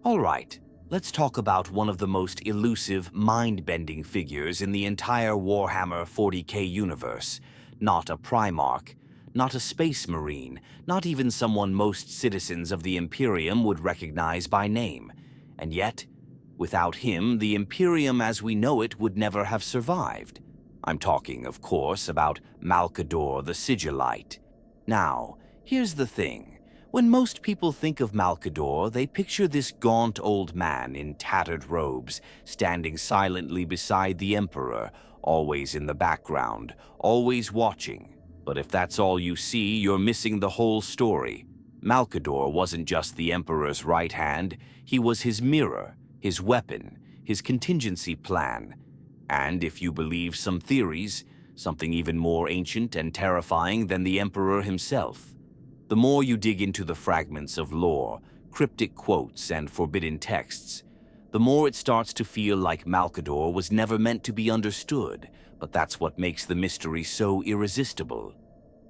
All right, let's talk about one of the most elusive, mind-bending figures in the entire Warhammer 40K universe. Not a Primarch, not a Space Marine, not even someone most citizens of the Imperium would recognize by name. And yet, without him, the Imperium as we know it would never have survived. I'm talking, of course, about Malcador the Sigillite. Now, here's the thing. When most people think of Malcador, they picture this gaunt old man in tattered robes, standing silently beside the Emperor, always in the background, always watching. But if that's all you see, you're missing the whole story. Malcador wasn't just the Emperor's right hand, he was his mirror, his weapon, his contingency plan. And if you believe some theories, something even more ancient and terrifying than the Emperor himself. The more you dig into the fragments of lore, cryptic quotes, and forbidden texts, the more it starts to feel like Malcador was never meant to be understood, but that's what makes the mystery so irresistible.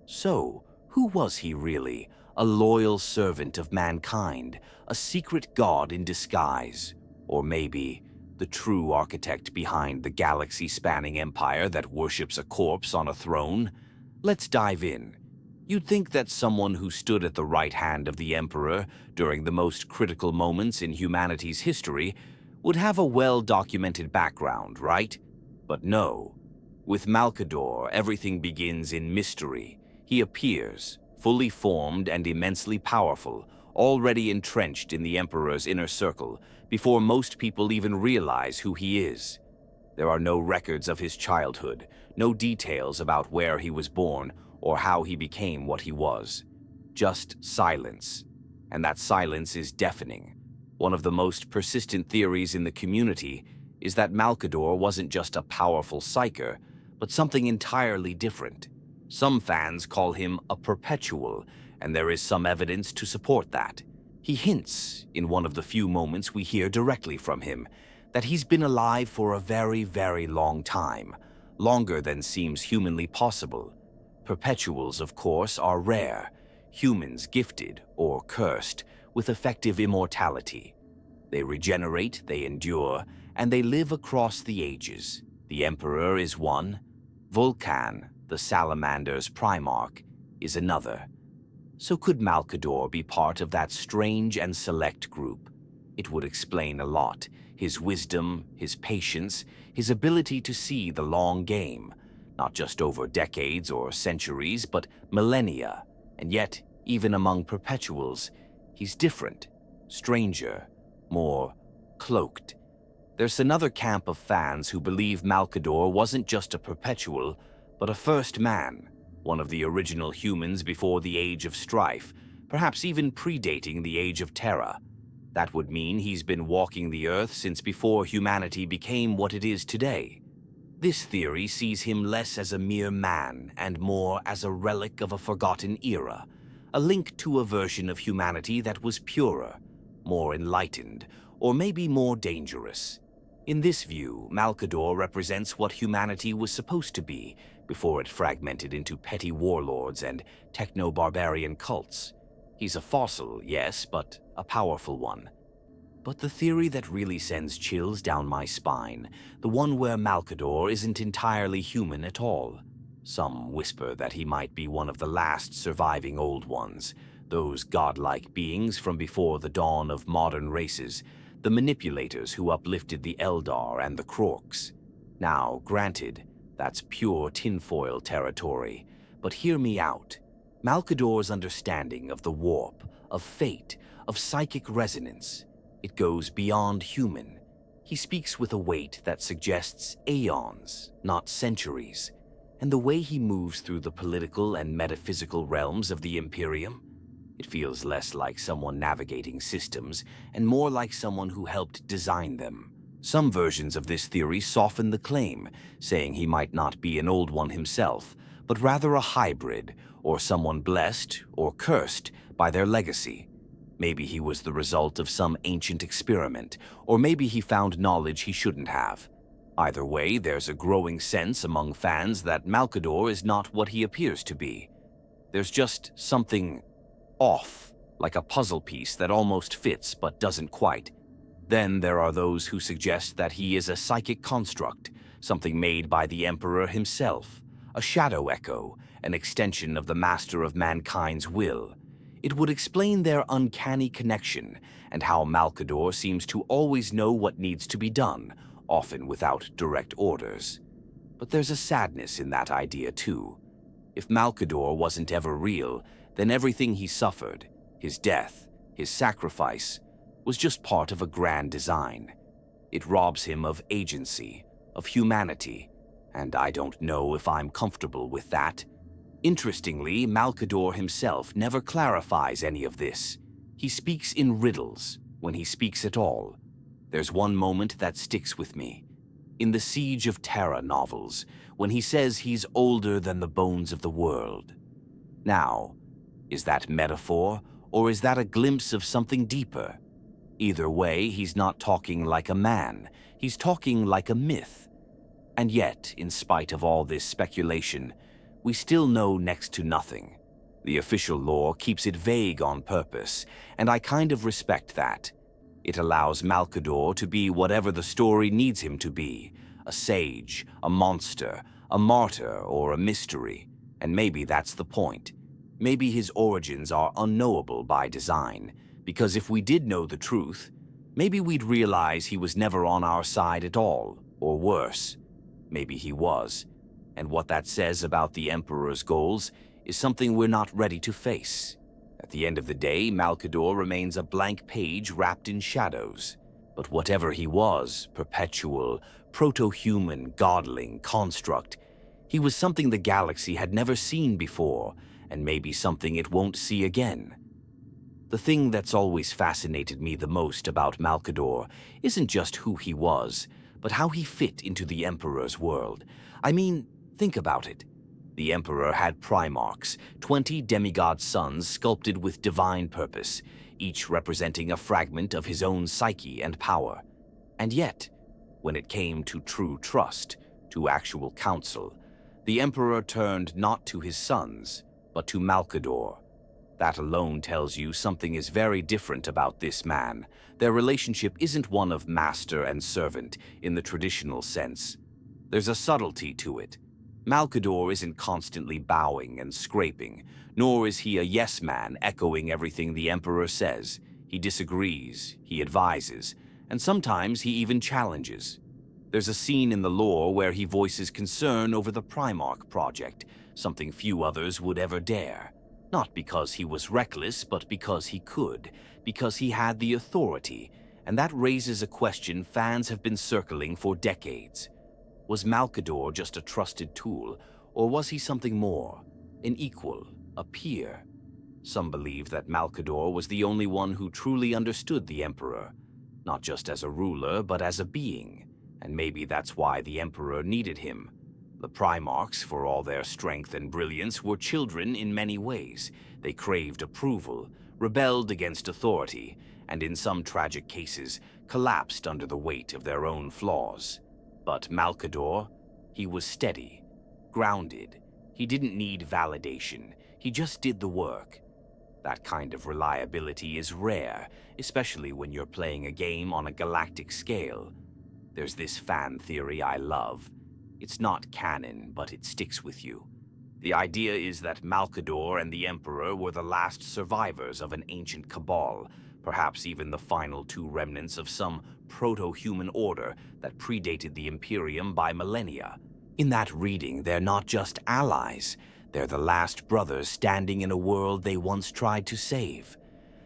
So, who was he really? A loyal servant of mankind, a secret god in disguise, or maybe the true architect behind the galaxy-spanning empire that worships a corpse on a throne? Let's dive in. You'd think that someone who stood at the right hand of the Emperor during the most critical moments in humanity's history would have a well-documented background, right? But no. With Malcador, everything begins in mystery. He appears, fully formed and immensely powerful, already entrenched in the Emperor's inner circle, before most people even realize who he is. There are no records of his childhood, no details about where he was born, or how he became what he was. Just silence. And that silence is deafening. One of the most persistent theories in the community is that Malcador wasn't just a powerful psyker, but something entirely different. Some fans call him a perpetual, and there is some evidence to support that. He hints, in one of the few moments we hear directly from him, that he's been alive for a very, very long time, longer than seems humanly possible. Perpetuals, of course, are rare, humans gifted or cursed with effective immortality. They regenerate, they endure, and they live across the ages. The Emperor is one. Vulcan, the Salamander's Primarch, is another. So could Malcador be part of that strange and select group? It would explain a lot. His wisdom, his patience, his ability to see the long game. Not just over decades or centuries, but millennia. And yet, even among perpetuals, he's different, stranger, more cloaked. There's another camp of fans who believe Malcador wasn't just a perpetual, but a first man, one of the original humans before the Age of Strife, perhaps even predating the Age of Terra. That would mean he's been walking the Earth since before humanity became what it is today. This theory sees him less as a mere man and more as a relic of a forgotten era, a link to a version of humanity that was purer, more enlightened, or maybe more dangerous. In this view, Malcador represents what humanity was supposed to be before it fragmented into petty warlords and techno-barbarian cults. He's a fossil, yes, but a powerful one. But the theory that really sends chills down my spine, the one where Malcador isn't entirely human at all. Some whisper that he might be one of the last surviving Old Ones, those godlike beings from before the dawn of modern races, the manipulators who uplifted the Eldar and the Kroarks. Now, granted, that's pure tinfoil territory, but hear me out. Malcador's understanding of the warp, of fate, of psychic resonance, it goes beyond human. He speaks with a weight that suggests aeons, not centuries. And the way he moves through the political and metaphysical realms of the Imperium, it feels less like someone navigating systems and more like someone who helped design them. Some versions of this theory soften the claim, saying he might not be an Old One himself, but rather a hybrid, or someone blessed or cursed by their legacy. Maybe he was the result of some ancient experiment, or maybe he found knowledge he shouldn't have. Either way, there's a growing sense among fans that Malcador is not what he appears to be. There's just something off, like a puzzle piece that almost fits but doesn't quite. Then there are those who suggest that he is a psychic construct, something made by the Emperor himself, a shadow echo, an extension of the master of mankind's will. It would explain their uncanny connection and how Malcador seems to always know what needs to be done, often without direct orders. But there's a sadness in that idea too. If Malcador wasn't ever real, then everything he suffered, his death, his sacrifice, was just part of a grand design. It robs him of agency, of humanity, and I don't know if I'm comfortable with that. Interestingly, Malcador himself never clarifies any of this. He speaks in riddles, when he speaks at all. There's one moment that sticks with me. In the Siege of Terra novels, when he says he's older than the bones of the world. Now, is that metaphor, or is that a glimpse of something deeper? Either way, he's not talking like a man, he's talking like a myth. And yet, in spite of all this speculation, we still know next to nothing. The official lore keeps it vague on purpose, and I kind of respect that. It allows Malcador to be whatever the story needs him to be, a sage, a monster, a martyr, or a mystery, and maybe that's the point. Maybe his origins are unknowable by design, because if we did know the truth, maybe we'd realize he was never on our side at all, or worse, maybe he was. And what that says about the Emperor's goals is something we're not ready to face. At the end of the day, Malcador remains a blank page wrapped in shadows. But whatever he was, perpetual, proto-human, godling construct, he was something the galaxy had never seen before, and maybe something it won't see again. The thing that's always fascinated me the most about Malcador isn't just who he was, but how he fit into the Emperor's world. I mean, think about it. The Emperor had Primarchs, 20 demigod sons sculpted with divine purpose, each representing a fragment of his own psyche and power. And yet, when it came to true trust, to actual counsel, the Emperor turned not to his sons, but to Malcador. That alone tells you something is very different about this man. Their relationship isn't one of master and servant in the traditional sense. There's a subtlety to it. Malcador isn't constantly bowing and scraping, nor is he a yes man echoing everything the Emperor says. He disagrees, he advises, and sometimes he even challenges. There's a scene in the lore where he voices concern over the Primarch project, something few others would ever dare. Not because he was reckless, but because he could, because he had the authority, and that raises a question fans have been circling for decades. Was Malcador just a trusted tool, or was he something more? An equal, a peer? Some believe that Malcador was the only one who truly understood the Emperor, not just as a ruler, but as a being, and maybe that's why the Emperor needed him. The Primarchs, for all their strength and brilliance, were children in many ways. They craved approval, rebelled against authority, and in some tragic cases, collapsed under the weight of their own flaws. But Malcador, he was steady, grounded. He didn't need validation. He just did the work. That kind of reliability is rare, especially when you're playing a game on a galactic scale. There's this fan theory I love. It's not canon, but it sticks with you. The idea is that Malcador and the Emperor were the last survivors of an ancient cabal, perhaps even the final two remnants of some proto-human order that predated the Imperium by millennia. In that reading, they're not just allies, they're the last brothers standing in a world they once tried to save.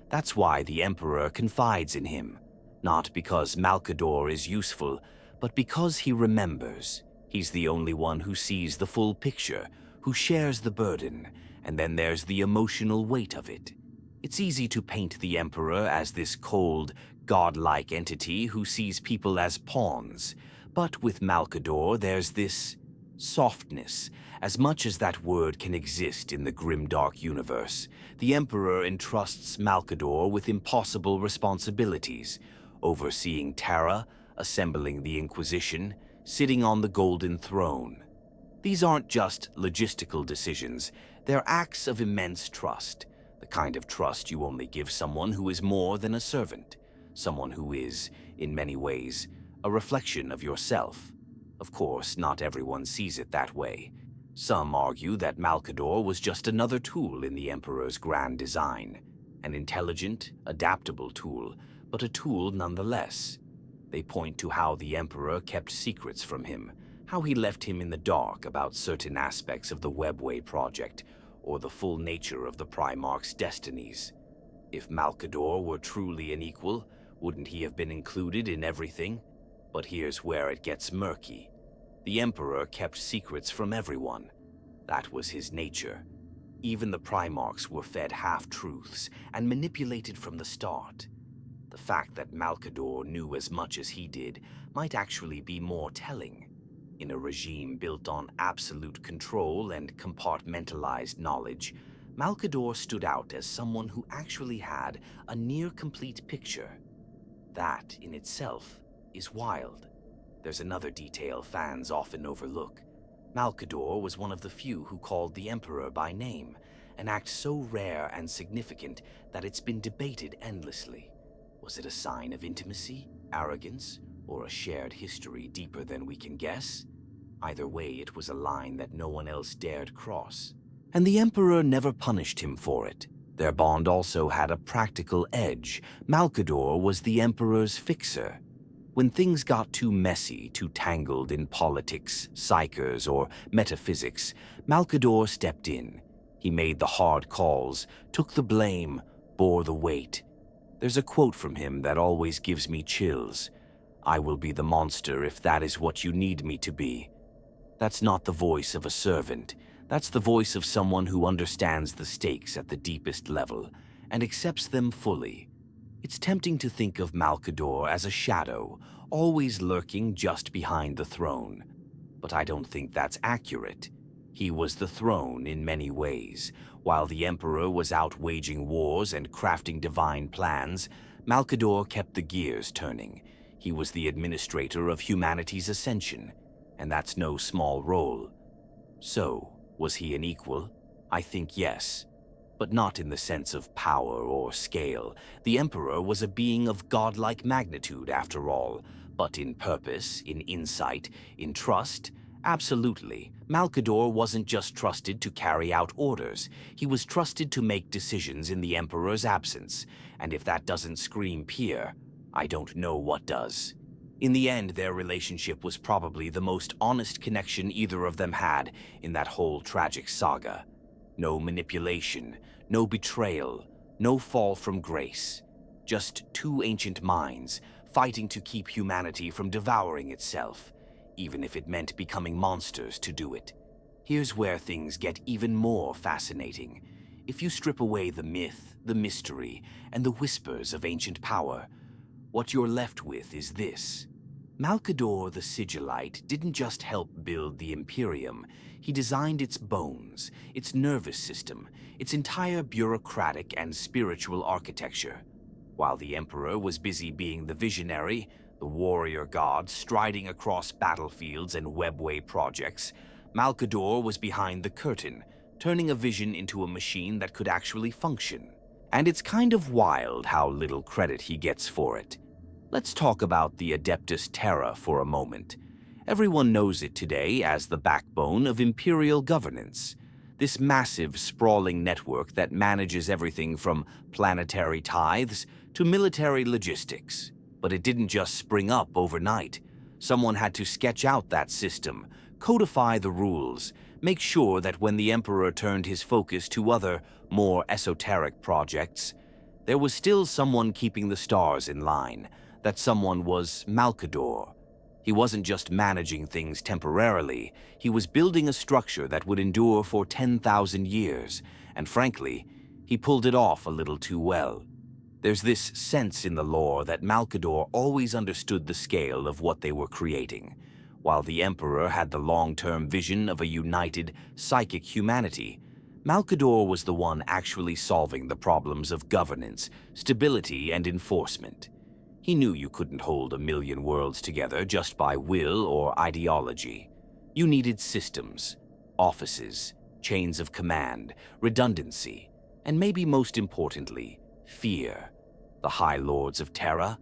That's why the Emperor confides in him, not because Malcador is useful, but because he remembers. He's the only one who sees the full picture, who shares the burden, and then there's the emotional weight of it. It's easy to paint the Emperor as this cold, godlike entity who sees people as pawns, but with Malcador there's this softness. As much as that word can exist in the grimdark universe, the Emperor entrusts Malcador with impossible responsibilities, overseeing Terra, assembling the Inquisition, sitting on the Golden Throne. These aren't just logistical decisions, they're acts of immense trust, the kind of trust you only give someone who is more than a servant, someone who is, in many ways, a reflection of yourself. Of course, not everyone sees it that way. Some argue that Malcador was just another tool in the Emperor's grand design, an intelligent, adaptable tool, but a tool nonetheless. They point to how the Emperor kept secrets from him, how he left him in the dark about certain aspects of the Webway project, or the full nature of the Primarch's destinies. If Malcador were truly an equal, wouldn't he have been included in everything? But here's where it gets murky. The Emperor kept secrets from everyone. That was his nature. Even the Primarchs were fed half-truths and manipulated from the start. The fact that Malcador knew as much as he did might actually be more telling. In a regime built on absolute control and compartmentalized knowledge, Malcador stood out as someone who actually had a near-complete picture. That, in itself, is wild. There's another detail fans often overlook. Malcador was one of the few who called the Emperor by name, an act so rare and significant that it's been debated endlessly. Was it a sign of intimacy, arrogance, or a shared history deeper than we can guess? Either way, it was a line that no one else dared cross. And the Emperor never punished him for it. Their bond also had a practical edge. Malcador was the Emperor's fixer. When things got too messy, too tangled in politics, psychers, or metaphysics, Malcador stepped in. He made the hard calls, took the blame, bore the weight. There's a quote from him that always gives me chills. "I will be the monster if that is what you need me to be." That's not the voice of a servant. That's the voice of someone who understands the stakes at the deepest level and accepts them fully. It's tempting to think of Malcador as a shadow, always lurking just behind the throne. But I don't think that's accurate. He was the throne in many ways. While the Emperor was out waging wars and crafting divine plans, Malcador kept the gears turning. He was the administrator of humanity's ascension, and that's no small role. So, was he an equal? I think yes. But not in the sense of power or scale. The Emperor was a being of godlike magnitude, after all. But in purpose, in insight, in trust, absolutely. Malcador wasn't just trusted to carry out orders. He was trusted to make decisions in the Emperor's absence. And if that doesn't scream peer, I don't know what does. In the end, their relationship was probably the most honest connection either of them had in that whole tragic saga. No manipulation, no betrayal, no fall from grace. Just two ancient minds fighting to keep humanity from devouring itself, even if it meant becoming monsters to do it. Here's where things get even more fascinating. If you strip away the myth, the mystery, and the whispers of ancient power, what you're left with is this. Malcador the Sigillite didn't just help build the Imperium. He designed its bones, its nervous system, its entire bureaucratic and spiritual architecture. While the Emperor was busy being the visionary, the warrior god striding across battlefields and webway projects, Malcador was behind the curtain, turning a vision into a machine that could actually function. And it's kind of wild how little credit he gets for it. Let's talk about the Adeptus Terra for a moment. Everyone knows it today as the backbone of imperial governance. This massive, sprawling network that manages everything from planetary tithes to military logistics. But it didn't just spring up overnight. Someone had to sketch out that system, codify the rules, make sure that when the Emperor turned his focus to other, more esoteric projects, there was still someone keeping the stars in line. That someone was Malcador. He wasn't just managing things temporarily, he was building a structure that would endure for 10,000 years, and frankly, he pulled it off a little too well. There's this sense in the lore that Malcador always understood the scale of what they were creating. While the Emperor had the long-term vision of a united, psychic humanity, Malcador was the one actually solving the problems of governance, stability, and enforcement. He knew you couldn't hold a million worlds together just by will or ideology. You needed systems, offices, chains of command, redundancy, and maybe most importantly, fear. The High Lords of Terra?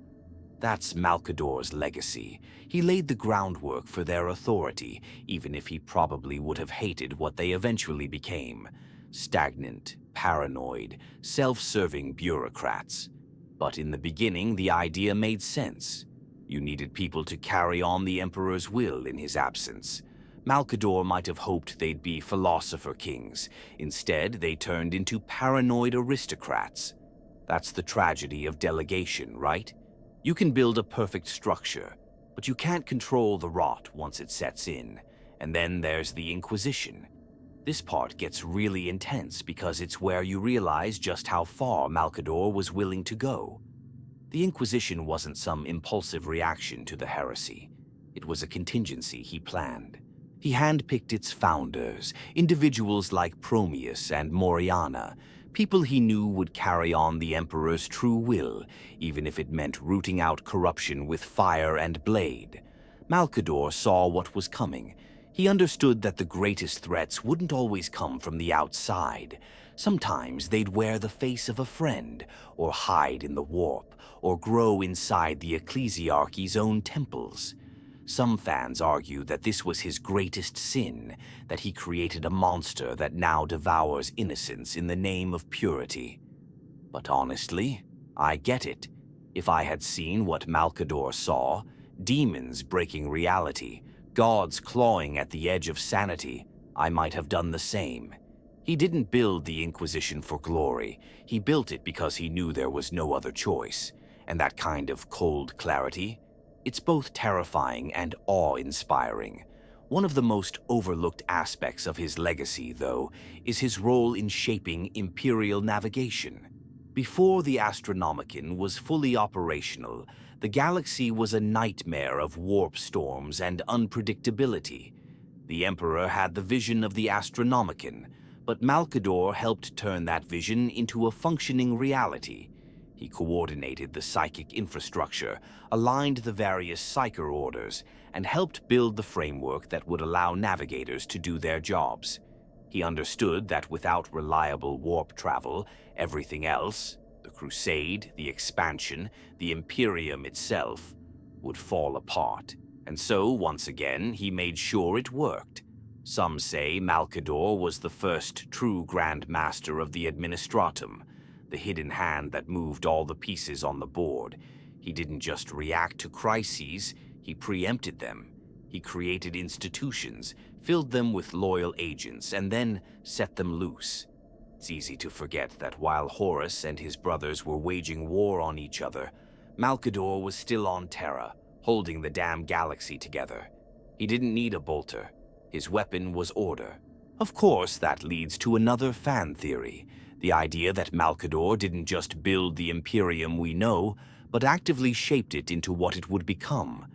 That's Malcador's legacy. He laid the groundwork for their authority, even if he probably would have hated what they eventually became. Stagnant, paranoid, self-serving bureaucrats. But in the beginning, the idea made sense. You needed people to carry on the Emperor's will in his absence. Malcador might have hoped they'd be philosopher kings. Instead, they turned into paranoid aristocrats. That's the tragedy of delegation, right? You can build a perfect structure, but you can't control the rot once it sets in. And then there's the Inquisition. This part gets really intense because it's where you realize just how far Malcador was willing to go. The Inquisition wasn't some impulsive reaction to the heresy. It was a contingency he planned. He handpicked its founders, individuals like Promius and Moriana, people he knew would carry on the Emperor's true will, even if it meant rooting out corruption with fire and blade. Malcador saw what was coming. He understood that the greatest threats wouldn't always come from the outside. Sometimes they'd wear the face of a friend, or hide in the warp, or grow inside the ecclesiarchy's own temples. Some fans argue that this was his greatest sin, that he created a monster that now devours innocence in the name of purity. But honestly, I get it. If I had seen what Malcador saw, demons breaking reality, gods clawing at the edge of sanity, I might have done the same. He didn't build the Inquisition for glory. He built it because he knew there was no other choice. And that kind of cold clarity, it's both terrifying and awe-inspiring. One of the most overlooked aspects of his legacy, though, is his role in shaping Imperial navigation. Before the Astronomicon was fully operational, the galaxy was a nightmare of warp storms and unpredictability. The Emperor had the vision of the Astronomicon, but Malcador helped turn that vision into a functioning reality. He coordinated the psychic infrastructure, aligned the various psyker orders, and helped build the framework that would allow navigators to do their jobs. He understood that without reliable warp travel, everything else, the Crusade, the expansion, the Imperium itself, would fall apart. And so, once again, he made sure it worked. Some say Malcador was the first true Grand Master of the Administratum, the hidden hand that moved all the pieces on the board. He didn't just react to crises, he preempted them. He created institutions, filled them with loyal agents, and then set them loose. It's easy to forget that while Horus and his brothers were waging war on each other, Malcador was still on Terra, holding the damn galaxy together. He didn't need a bolter. His weapon was order. Of course, that leads to another fan theory. The idea that Malcador didn't just build the Imperium we know, but actively shaped it into what it would become.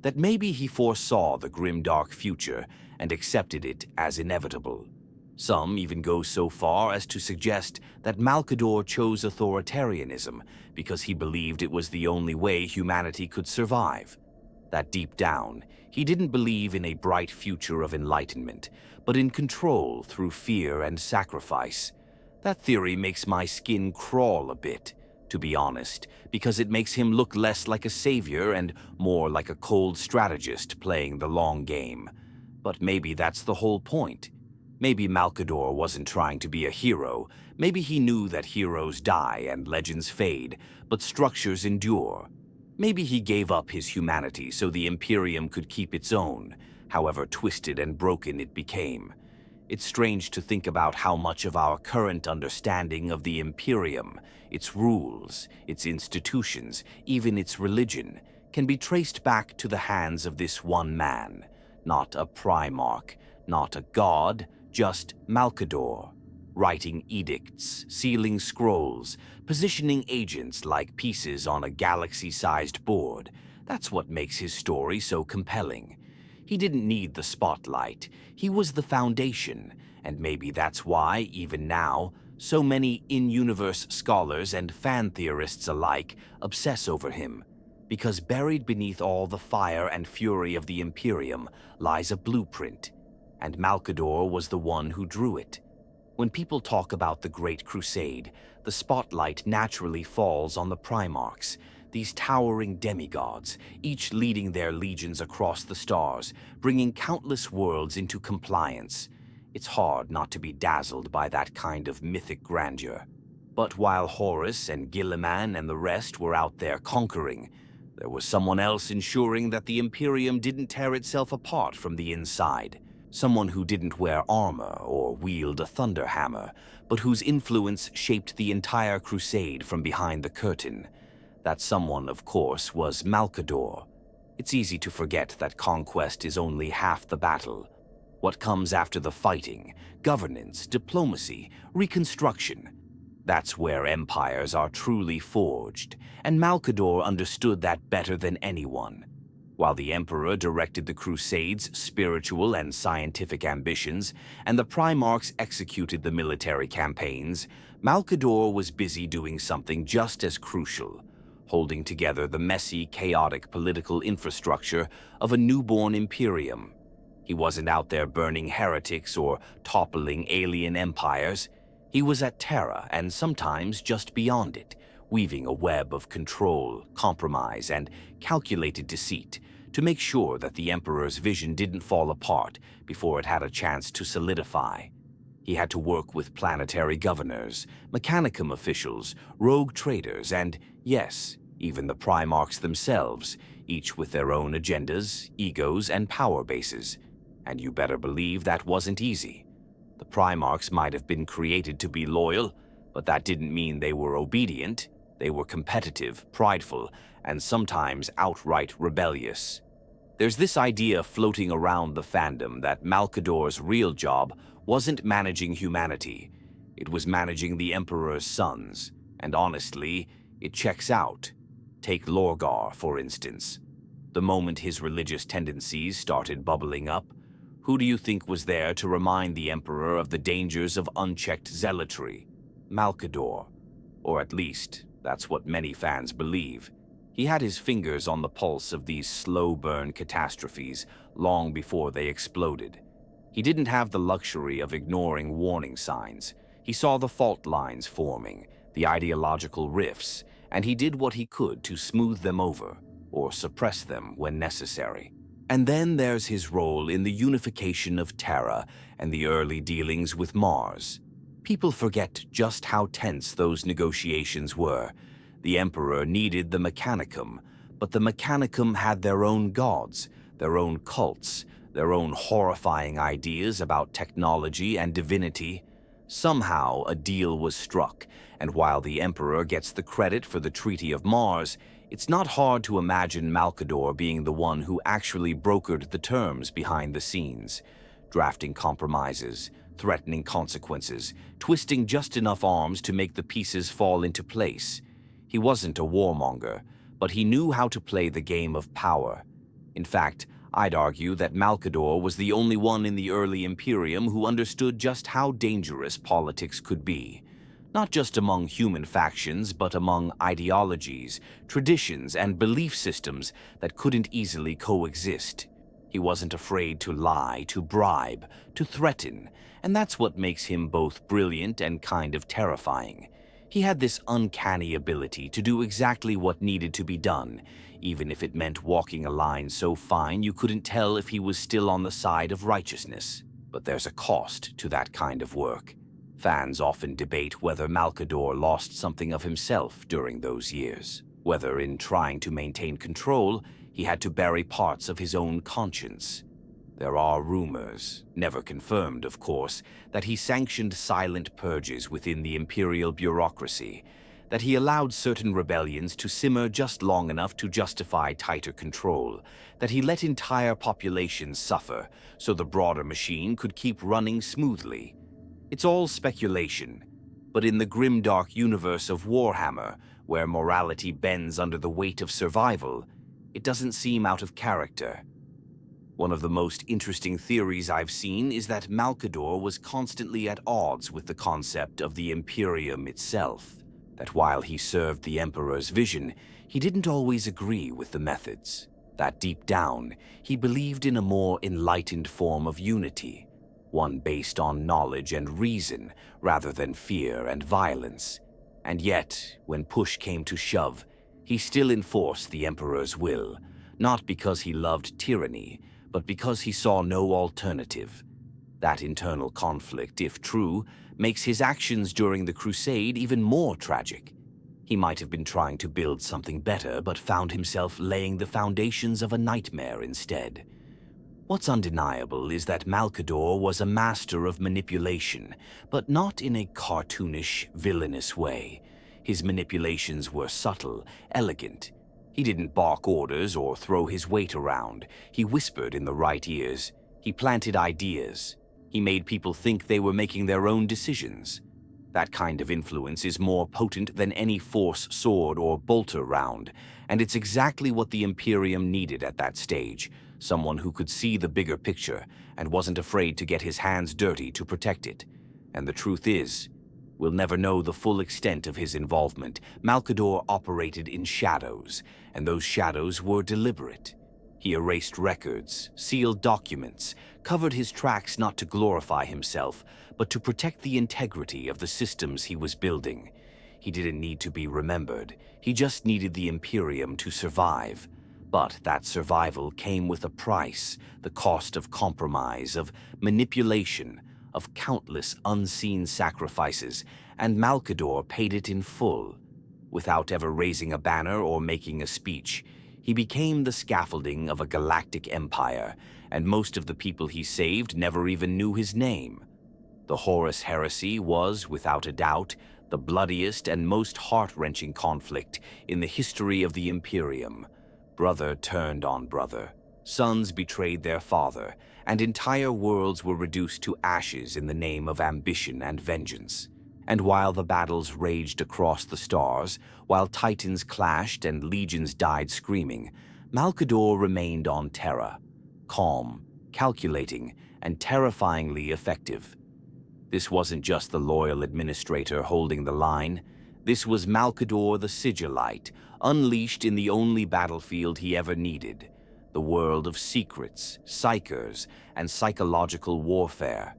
That maybe he foresaw the grim-dark future and accepted it as inevitable. Some even go so far as to suggest that Malcador chose authoritarianism because he believed it was the only way humanity could survive. That deep down, he didn't believe in a bright future of enlightenment, but in control through fear and sacrifice. That theory makes my skin crawl a bit, to be honest, because it makes him look less like a savior and more like a cold strategist playing the long game. But maybe that's the whole point. Maybe Malcador wasn't trying to be a hero. Maybe he knew that heroes die and legends fade, but structures endure. Maybe he gave up his humanity so the Imperium could keep its own, however twisted and broken it became. It's strange to think about how much of our current understanding of the Imperium, its rules, its institutions, even its religion, can be traced back to the hands of this one man. Not a Primarch, not a god, just Malcador. Writing edicts, sealing scrolls, positioning agents like pieces on a galaxy-sized board. That's what makes his story so compelling. He didn't need the spotlight. He was the foundation, and maybe that's why, even now, so many in-universe scholars and fan theorists alike obsess over him. Because buried beneath all the fire and fury of the Imperium lies a blueprint, and Malcador was the one who drew it. When people talk about the Great Crusade, the spotlight naturally falls on the Primarchs, these towering demigods, each leading their legions across the stars, bringing countless worlds into compliance. It's hard not to be dazzled by that kind of mythic grandeur. But while Horus and Gilliman and the rest were out there conquering, there was someone else ensuring that the Imperium didn't tear itself apart from the inside. Someone who didn't wear armor or wield a thunder hammer, but whose influence shaped the entire crusade from behind the curtain. That someone, of course, was Malcador. It's easy to forget that conquest is only half the battle. What comes after the fighting, governance, diplomacy, reconstruction? That's where empires are truly forged, and Malcador understood that better than anyone. While the Emperor directed the Crusade's spiritual and scientific ambitions, and the Primarchs executed the military campaigns, Malcador was busy doing something just as crucial: holding together the messy, chaotic political infrastructure of a newborn Imperium. He wasn't out there burning heretics or toppling alien empires. He was at Terra, and sometimes just beyond it, weaving a web of control, compromise, and calculated deceit to make sure that the Emperor's vision didn't fall apart before it had a chance to solidify. He had to work with planetary governors, Mechanicum officials, rogue traders, and, yes, even the Primarchs themselves, each with their own agendas, egos, and power bases. And you better believe that wasn't easy. The Primarchs might have been created to be loyal, but that didn't mean they were obedient. They were competitive, prideful, and sometimes outright rebellious. There's this idea floating around the fandom that Malcador's real job wasn't managing humanity. It was managing the Emperor's sons, and honestly, it checks out. Take Lorgar, for instance. The moment his religious tendencies started bubbling up, who do you think was there to remind the Emperor of the dangers of unchecked zealotry? Malcador. Or at least, that's what many fans believe. He had his fingers on the pulse of these slow-burn catastrophes long before they exploded. He didn't have the luxury of ignoring warning signs. He saw the fault lines forming, the ideological rifts, and he did what he could to smooth them over, or suppress them when necessary. And then there's his role in the unification of Terra and the early dealings with Mars. People forget just how tense those negotiations were. The Emperor needed the Mechanicum, but the Mechanicum had their own gods, their own cults, their own horrifying ideas about technology and divinity. Somehow a deal was struck, and while the Emperor gets the credit for the Treaty of Mars, it's not hard to imagine Malcador being the one who actually brokered the terms behind the scenes, drafting compromises, threatening consequences, twisting just enough arms to make the pieces fall into place. He wasn't a warmonger, but he knew how to play the game of power. In fact, I'd argue that Malcador was the only one in the early Imperium who understood just how dangerous politics could be. Not just among human factions, but among ideologies, traditions, and belief systems that couldn't easily coexist. He wasn't afraid to lie, to bribe, to threaten, and that's what makes him both brilliant and kind of terrifying. He had this uncanny ability to do exactly what needed to be done, even if it meant walking a line so fine you couldn't tell if he was still on the side of righteousness. But there's a cost to that kind of work. Fans often debate whether Malcador lost something of himself during those years, whether in trying to maintain control, he had to bury parts of his own conscience. There are rumors, never confirmed of course, that he sanctioned silent purges within the imperial bureaucracy, that he allowed certain rebellions to simmer just long enough to justify tighter control, that he let entire populations suffer so the broader machine could keep running smoothly. It's all speculation, but in the grimdark universe of Warhammer, where morality bends under the weight of survival, it doesn't seem out of character. One of the most interesting theories I've seen is that Malcador was constantly at odds with the concept of the Imperium itself, that while he served the Emperor's vision, he didn't always agree with the methods, that deep down, he believed in a more enlightened form of unity. one based on knowledge and reason rather than fear and violence. And yet, when push came to shove, he still enforced the Emperor's will, not because he loved tyranny, but because he saw no alternative. That internal conflict, if true, makes his actions during the Crusade even more tragic. He might have been trying to build something better, but found himself laying the foundations of a nightmare instead. What's undeniable is that Malcador was a master of manipulation, but not in a cartoonish, villainous way. His manipulations were subtle, elegant. He didn't bark orders or throw his weight around. He whispered in the right ears. He planted ideas. He made people think they were making their own decisions. That kind of influence is more potent than any force sword or bolter round, and it's exactly what the Imperium needed at that stage. Someone who could see the bigger picture and wasn't afraid to get his hands dirty to protect it. And the truth is, we'll never know the full extent of his involvement. Malcador operated in shadows, and those shadows were deliberate. He erased records, sealed documents, covered his tracks not to glorify himself, but to protect the integrity of the systems he was building. He didn't need to be remembered. He just needed the Imperium to survive. But that survival came with a price, the cost of compromise, of manipulation, of countless unseen sacrifices, and Malcador paid it in full. Without ever raising a banner or making a speech, he became the scaffolding of a galactic empire, and most of the people he saved never even knew his name. The Horus heresy was, without a doubt, the bloodiest and most heart-wrenching conflict in the history of the Imperium. Brother turned on brother. Sons betrayed their father, and entire worlds were reduced to ashes in the name of ambition and vengeance. And while the battles raged across the stars, while titans clashed and legions died screaming, Malcador remained on Terra, calm, calculating, and terrifyingly effective. This wasn't just the loyal administrator holding the line. This was Malcador the Sigillite, unleashed in the only battlefield he ever needed, the world of secrets, psychers, and psychological warfare.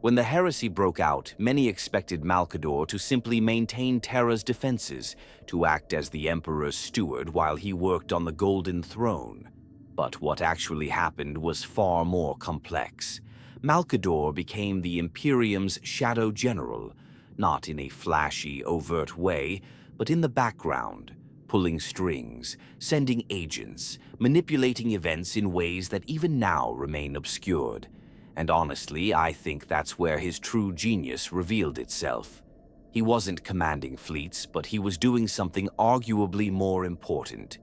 When the heresy broke out, many expected Malcador to simply maintain Terra's defenses, to act as the Emperor's steward while he worked on the Golden Throne. But what actually happened was far more complex. Malcador became the Imperium's shadow general, not in a flashy, overt way, but in the background, pulling strings, sending agents, manipulating events in ways that even now remain obscured. And honestly, I think that's where his true genius revealed itself. He wasn't commanding fleets, but he was doing something arguably more important,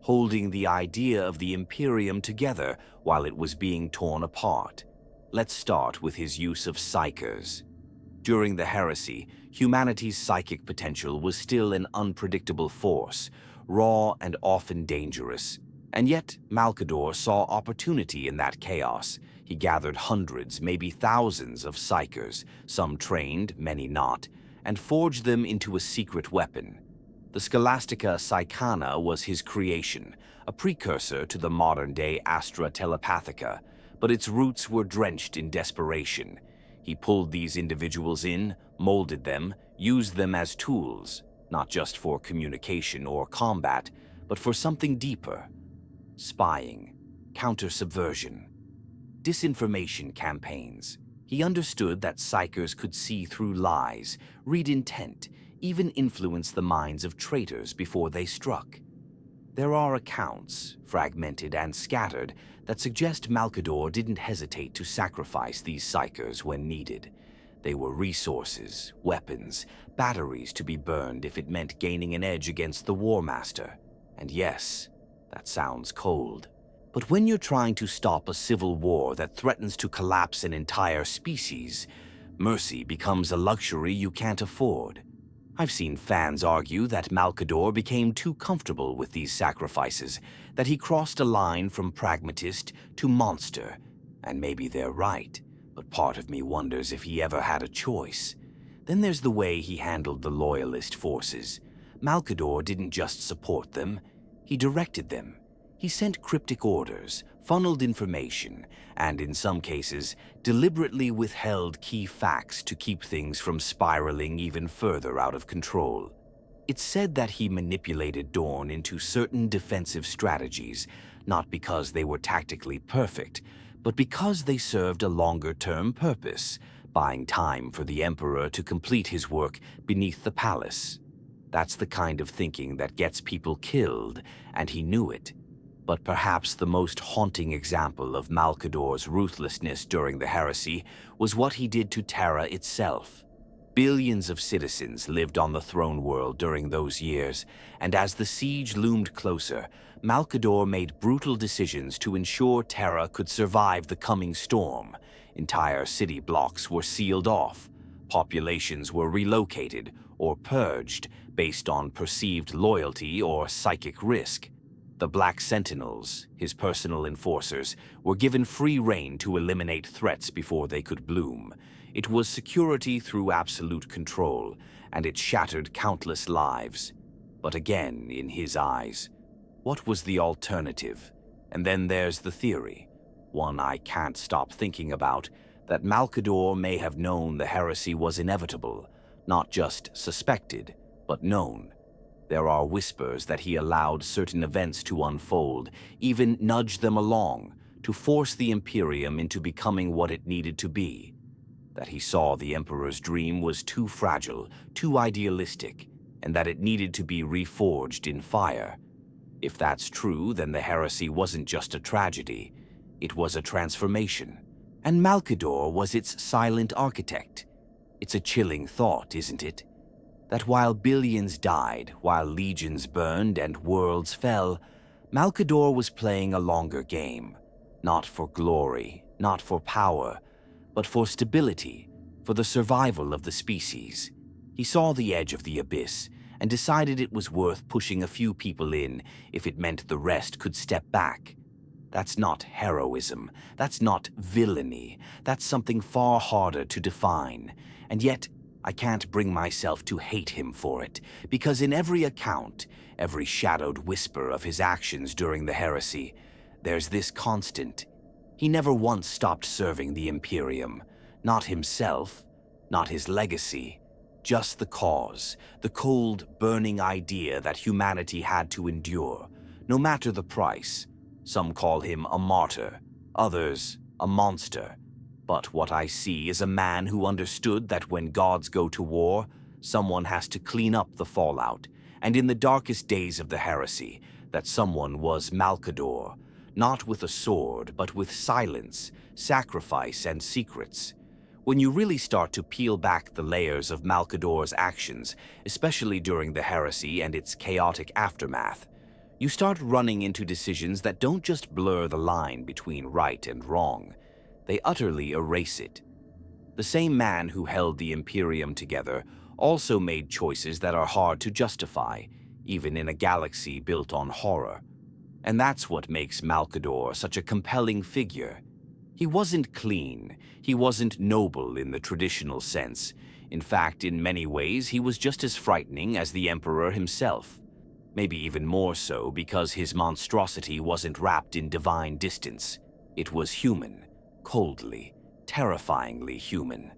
holding the idea of the Imperium together while it was being torn apart. Let's start with his use of psychers. During the heresy, humanity's psychic potential was still an unpredictable force, raw and often dangerous. And yet, Malcador saw opportunity in that chaos. He gathered hundreds, maybe thousands of psychers, some trained, many not, and forged them into a secret weapon. The Scholastica Psychana was his creation, a precursor to the modern-day Astra Telepathica, but its roots were drenched in desperation. He pulled these individuals in, molded them, used them as tools, not just for communication or combat, but for something deeper: spying, counter-subversion, disinformation campaigns. He understood that psychers could see through lies, read intent, even influence the minds of traitors before they struck. There are accounts, fragmented and scattered, that suggest Malcador didn't hesitate to sacrifice these psychers when needed. They were resources, weapons, batteries to be burned if it meant gaining an edge against the War Master. And yes, that sounds cold. But when you're trying to stop a civil war that threatens to collapse an entire species, mercy becomes a luxury you can't afford. I've seen fans argue that Malcador became too comfortable with these sacrifices, that he crossed a line from pragmatist to monster. And maybe they're right, but part of me wonders if he ever had a choice. Then there's the way he handled the loyalist forces. Malcador didn't just support them, he directed them. He sent cryptic orders, funneled information, and in some cases, deliberately withheld key facts to keep things from spiraling even further out of control. It's said that he manipulated Dorn into certain defensive strategies, not because they were tactically perfect, but because they served a longer-term purpose, buying time for the Emperor to complete his work beneath the palace. That's the kind of thinking that gets people killed, and he knew it. But perhaps the most haunting example of Malcador's ruthlessness during the heresy was what he did to Terra itself. Billions of citizens lived on the throne world during those years, and as the siege loomed closer, Malcador made brutal decisions to ensure Terra could survive the coming storm. Entire city blocks were sealed off, populations were relocated or purged based on perceived loyalty or psychic risk. The Black Sentinels, his personal enforcers, were given free rein to eliminate threats before they could bloom. It was security through absolute control, and it shattered countless lives. But again, in his eyes, what was the alternative? And then there's the theory, one I can't stop thinking about, that Malcador may have known the heresy was inevitable, not just suspected, but known. There are whispers that he allowed certain events to unfold, even nudged them along, to force the Imperium into becoming what it needed to be. That he saw the Emperor's dream was too fragile, too idealistic, and that it needed to be reforged in fire. If that's true, then the heresy wasn't just a tragedy, it was a transformation. And Malcador was its silent architect. It's a chilling thought, isn't it? That while billions died, while legions burned and worlds fell, Malcador was playing a longer game. Not for glory, not for power, but for stability, for the survival of the species. He saw the edge of the abyss and decided it was worth pushing a few people in if it meant the rest could step back. That's not heroism, that's not villainy, that's something far harder to define. And yet, I can't bring myself to hate him for it, because in every account, every shadowed whisper of his actions during the heresy, there's this constant. He never once stopped serving the Imperium. Not himself, not his legacy, just the cause, the cold, burning idea that humanity had to endure, no matter the price. Some call him a martyr, others a monster. But what I see is a man who understood that when gods go to war, someone has to clean up the fallout, and in the darkest days of the heresy, that someone was Malcador, not with a sword, but with silence, sacrifice, and secrets. When you really start to peel back the layers of Malcador's actions, especially during the heresy and its chaotic aftermath, you start running into decisions that don't just blur the line between right and wrong, they utterly erase it. The same man who held the Imperium together also made choices that are hard to justify, even in a galaxy built on horror. And that's what makes Malcador such a compelling figure. He wasn't clean, he wasn't noble in the traditional sense. In fact, in many ways, he was just as frightening as the Emperor himself. Maybe even more so because his monstrosity wasn't wrapped in divine distance. It was human, coldly, terrifyingly human.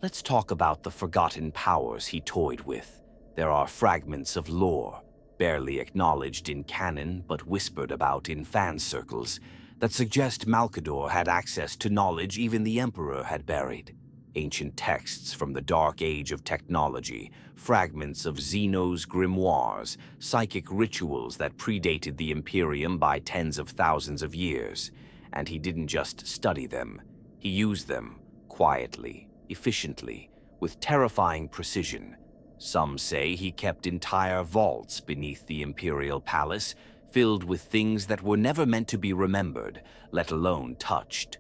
Let's talk about the forgotten powers he toyed with. There are fragments of lore, barely acknowledged in canon but whispered about in fan circles, that suggest Malcador had access to knowledge even the Emperor had buried. Ancient texts from the dark age of technology, fragments of Zeno's grimoires, psychic rituals that predated the Imperium by tens of thousands of years. And he didn't just study them, he used them, quietly, efficiently, with terrifying precision. Some say he kept entire vaults beneath the Imperial Palace, filled with things that were never meant to be remembered, let alone touched.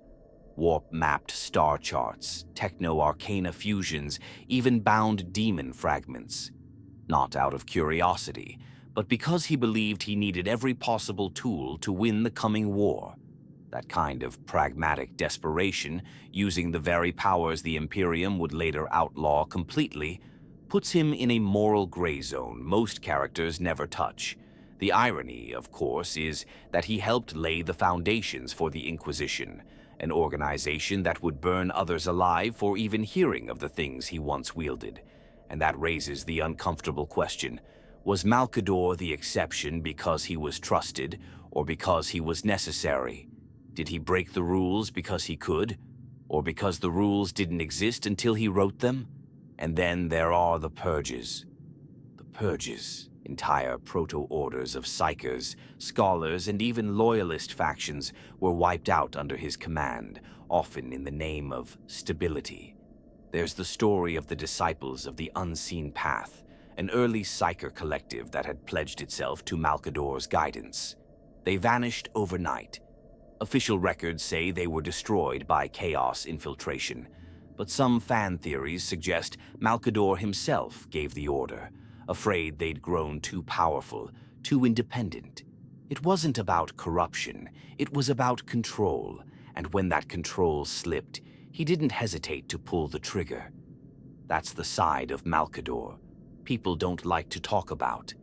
Warp-mapped star charts, techno-arcana fusions, even bound demon fragments. Not out of curiosity, but because he believed he needed every possible tool to win the coming war. That kind of pragmatic desperation, using the very powers the Imperium would later outlaw completely, puts him in a moral gray zone most characters never touch. The irony, of course, is that he helped lay the foundations for the Inquisition, an organization that would burn others alive for even hearing of the things he once wielded. And that raises the uncomfortable question: was Malcador the exception because he was trusted, or because he was necessary? Did he break the rules because he could, or because the rules didn't exist until he wrote them? And then there are the Purges. The Purges, entire proto-orders of psychers, scholars, and even loyalist factions were wiped out under his command, often in the name of stability. There's the story of the Disciples of the Unseen Path, an early psyker collective that had pledged itself to Malcador's guidance. They vanished overnight. Official records say they were destroyed by chaos infiltration, but some fan theories suggest Malcador himself gave the order, afraid they'd grown too powerful, too independent. It wasn't about corruption, it was about control, and when that control slipped, he didn't hesitate to pull the trigger. That's the side of Malcador people don't like to talk about.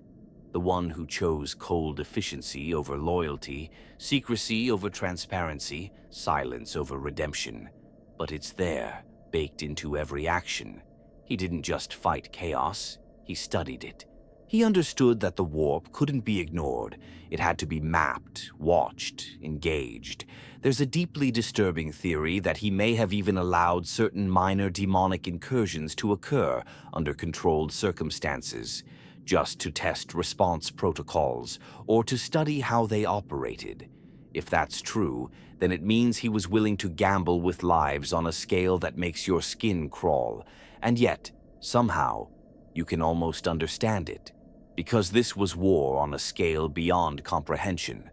The one who chose cold efficiency over loyalty, secrecy over transparency, silence over redemption. But it's there, baked into every action. He didn't just fight chaos, he studied it. He understood that the warp couldn't be ignored. It had to be mapped, watched, engaged. There's a deeply disturbing theory that he may have even allowed certain minor demonic incursions to occur under controlled circumstances, just to test response protocols or to study how they operated. If that's true, then it means he was willing to gamble with lives on a scale that makes your skin crawl. And yet, somehow, you can almost understand it, because this was war on a scale beyond comprehension.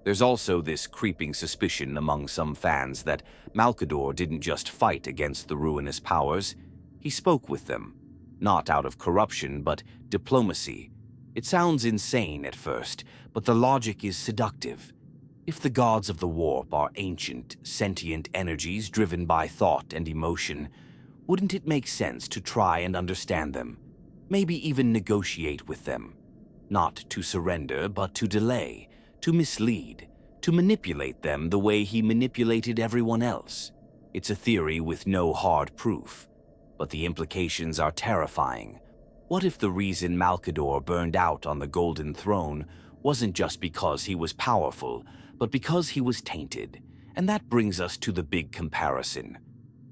There's also this creeping suspicion among some fans that Malcador didn't just fight against the ruinous powers, he spoke with them. Not out of corruption, but diplomacy. It sounds insane at first, but the logic is seductive. If the gods of the warp are ancient, sentient energies driven by thought and emotion, wouldn't it make sense to try and understand them? Maybe even negotiate with them. Not to surrender, but to delay, to mislead, to manipulate them the way he manipulated everyone else. It's a theory with no hard proof, but the implications are terrifying. What if the reason Malcador burned out on the Golden Throne wasn't just because he was powerful, but because he was tainted? And that brings us to the big comparison.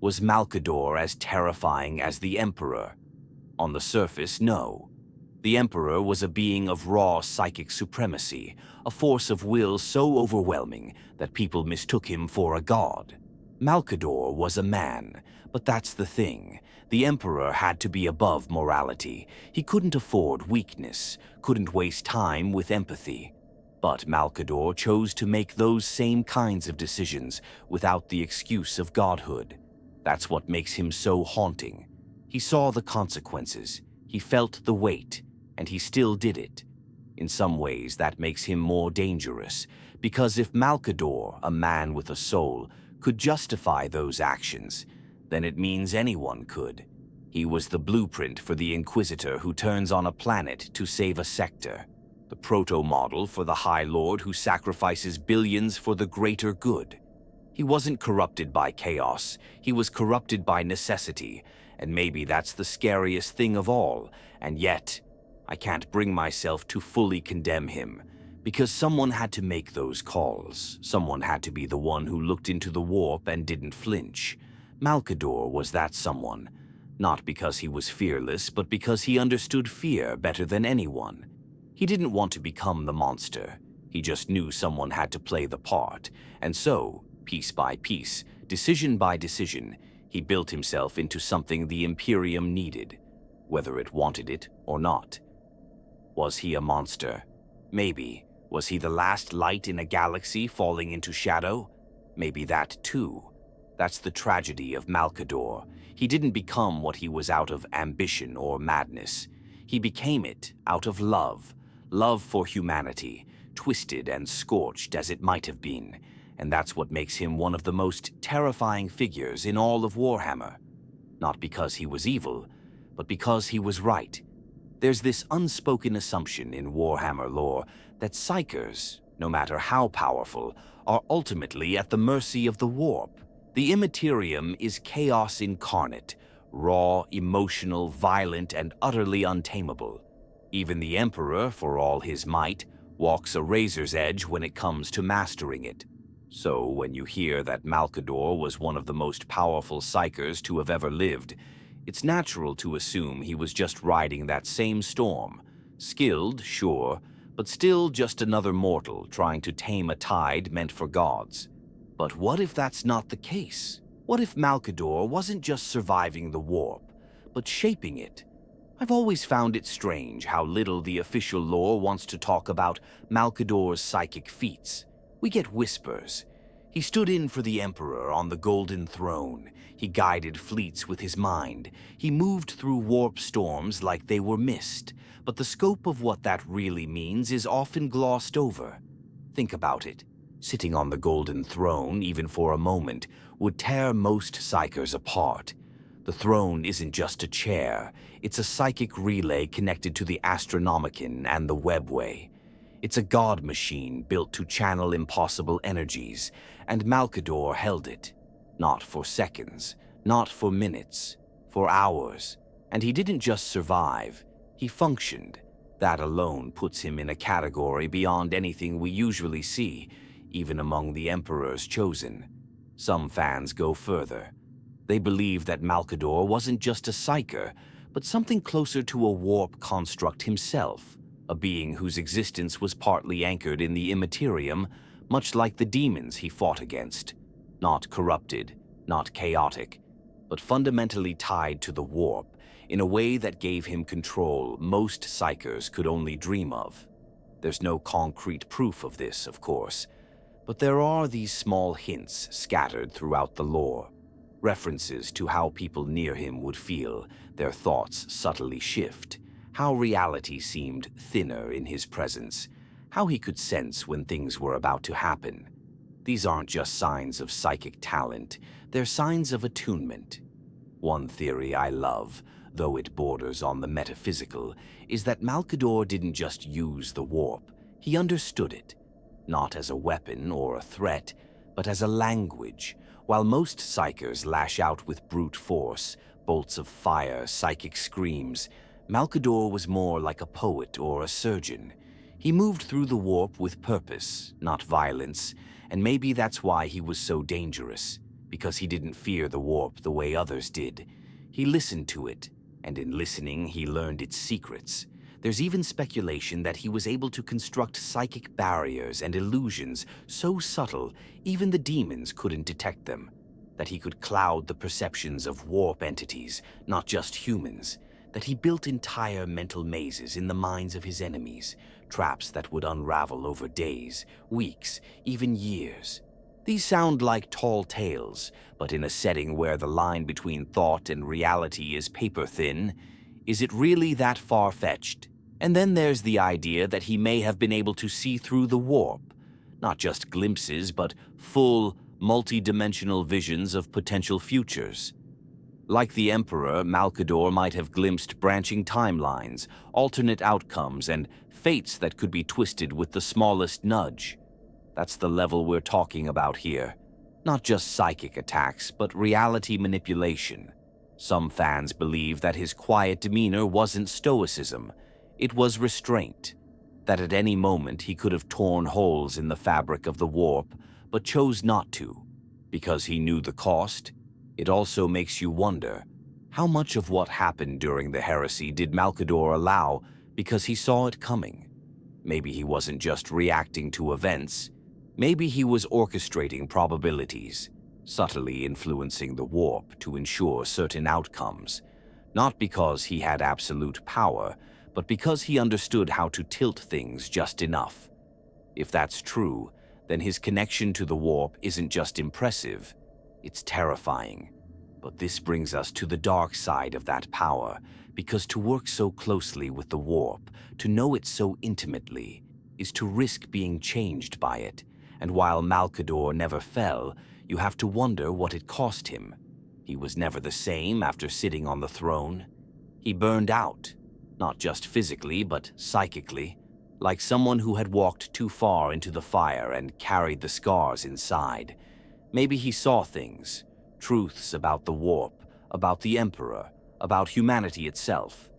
Was Malcador as terrifying as the Emperor? On the surface, no. The Emperor was a being of raw psychic supremacy, a force of will so overwhelming that people mistook him for a god. Malcador was a man, but that's the thing. The Emperor had to be above morality. He couldn't afford weakness, couldn't waste time with empathy. But Malcador chose to make those same kinds of decisions without the excuse of godhood. That's what makes him so haunting. He saw the consequences, he felt the weight, and he still did it. In some ways, that makes him more dangerous, because if Malcador, a man with a soul, could justify those actions, then it means anyone could. He was the blueprint for the Inquisitor who turns on a planet to save a sector, the proto-model for the High Lord who sacrifices billions for the greater good. He wasn't corrupted by chaos, he was corrupted by necessity, and maybe that's the scariest thing of all, and yet, I can't bring myself to fully condemn him, because someone had to make those calls. Someone had to be the one who looked into the warp and didn't flinch. Malcador was that someone, not because he was fearless, but because he understood fear better than anyone. He didn't want to become the monster. He just knew someone had to play the part, and so, piece by piece, decision by decision, he built himself into something the Imperium needed, whether it wanted it or not. Was he a monster? Maybe. Was he the last light in a galaxy falling into shadow? Maybe that too. That's the tragedy of Malcador. He didn't become what he was out of ambition or madness. He became it out of love. Love for humanity, twisted and scorched as it might have been. And that's what makes him one of the most terrifying figures in all of Warhammer. Not because he was evil, but because he was right. There's this unspoken assumption in Warhammer lore that psychers, no matter how powerful, are ultimately at the mercy of the warp. The Imperium is chaos incarnate, raw, emotional, violent, and utterly untamable. Even the Emperor, for all his might, walks a razor's edge when it comes to mastering it. So when you hear that Malcador was one of the most powerful psychers to have ever lived, it's natural to assume he was just riding that same storm. Skilled, sure, but still just another mortal trying to tame a tide meant for gods. But what if that's not the case? What if Malcador wasn't just surviving the warp, but shaping it? I've always found it strange how little the official lore wants to talk about Malcador's psychic feats. We get whispers. He stood in for the Emperor on the Golden Throne. He guided fleets with his mind. He moved through warp storms like they were mist. But the scope of what that really means is often glossed over. Think about it. Sitting on the Golden Throne, even for a moment, would tear most psychers apart. The throne isn't just a chair. It's a psychic relay connected to the Astronomicon and the Webway. It's a god machine built to channel impossible energies, and Malcador held it. Not for seconds, not for minutes, for hours. And he didn't just survive, he functioned. That alone puts him in a category beyond anything we usually see, even among the Emperor's chosen. Some fans go further. They believe that Malcador wasn't just a psyker, but something closer to a warp construct himself, a being whose existence was partly anchored in the Imperium, much like the demons he fought against. Not corrupted, not chaotic, but fundamentally tied to the warp in a way that gave him control most psychers could only dream of. There's no concrete proof of this, of course, but there are these small hints scattered throughout the lore. References to how people near him would feel, their thoughts subtly shift, how reality seemed thinner in his presence, how he could sense when things were about to happen. These aren't just signs of psychic talent, they're signs of attunement. One theory I love, though it borders on the metaphysical, is that Malcador didn't just use the warp, he understood it. Not as a weapon or a threat, but as a language. While most psychers lash out with brute force, bolts of fire, psychic screams, Malcador was more like a poet or a surgeon. He moved through the warp with purpose, not violence, and maybe that's why he was so dangerous, because he didn't fear the warp the way others did. He listened to it, and in listening he learned its secrets. There's even speculation that he was able to construct psychic barriers and illusions so subtle even the demons couldn't detect them, that he could cloud the perceptions of warp entities, not just humans, that he built entire mental mazes in the minds of his enemies, traps that would unravel over days, weeks, even years. These sound like tall tales, but in a setting where the line between thought and reality is paper-thin, is it really that far-fetched? And then there's the idea that he may have been able to see through the warp, not just glimpses, but full, multi-dimensional visions of potential futures. Like the Emperor, Malcador might have glimpsed branching timelines, alternate outcomes, and fates that could be twisted with the smallest nudge. That's the level we're talking about here. Not just psychic attacks, but reality manipulation. Some fans believe that his quiet demeanor wasn't stoicism. It was restraint, that at any moment he could have torn holes in the fabric of the warp, but chose not to, because he knew the cost. It also makes you wonder, how much of what happened during the heresy did Malcador allow because he saw it coming? Maybe he wasn't just reacting to events. Maybe he was orchestrating probabilities, subtly influencing the warp to ensure certain outcomes, not because he had absolute power, but because he understood how to tilt things just enough. If that's true, then his connection to the warp isn't just impressive, it's terrifying. But this brings us to the dark side of that power, because to work so closely with the warp, to know it so intimately, is to risk being changed by it. And while Malcador never fell, you have to wonder what it cost him. He was never the same after sitting on the throne. He burned out. Not just physically, but psychically, like someone who had walked too far into the fire and carried the scars inside. Maybe he saw things, truths about the warp, about the Emperor, about humanity itself,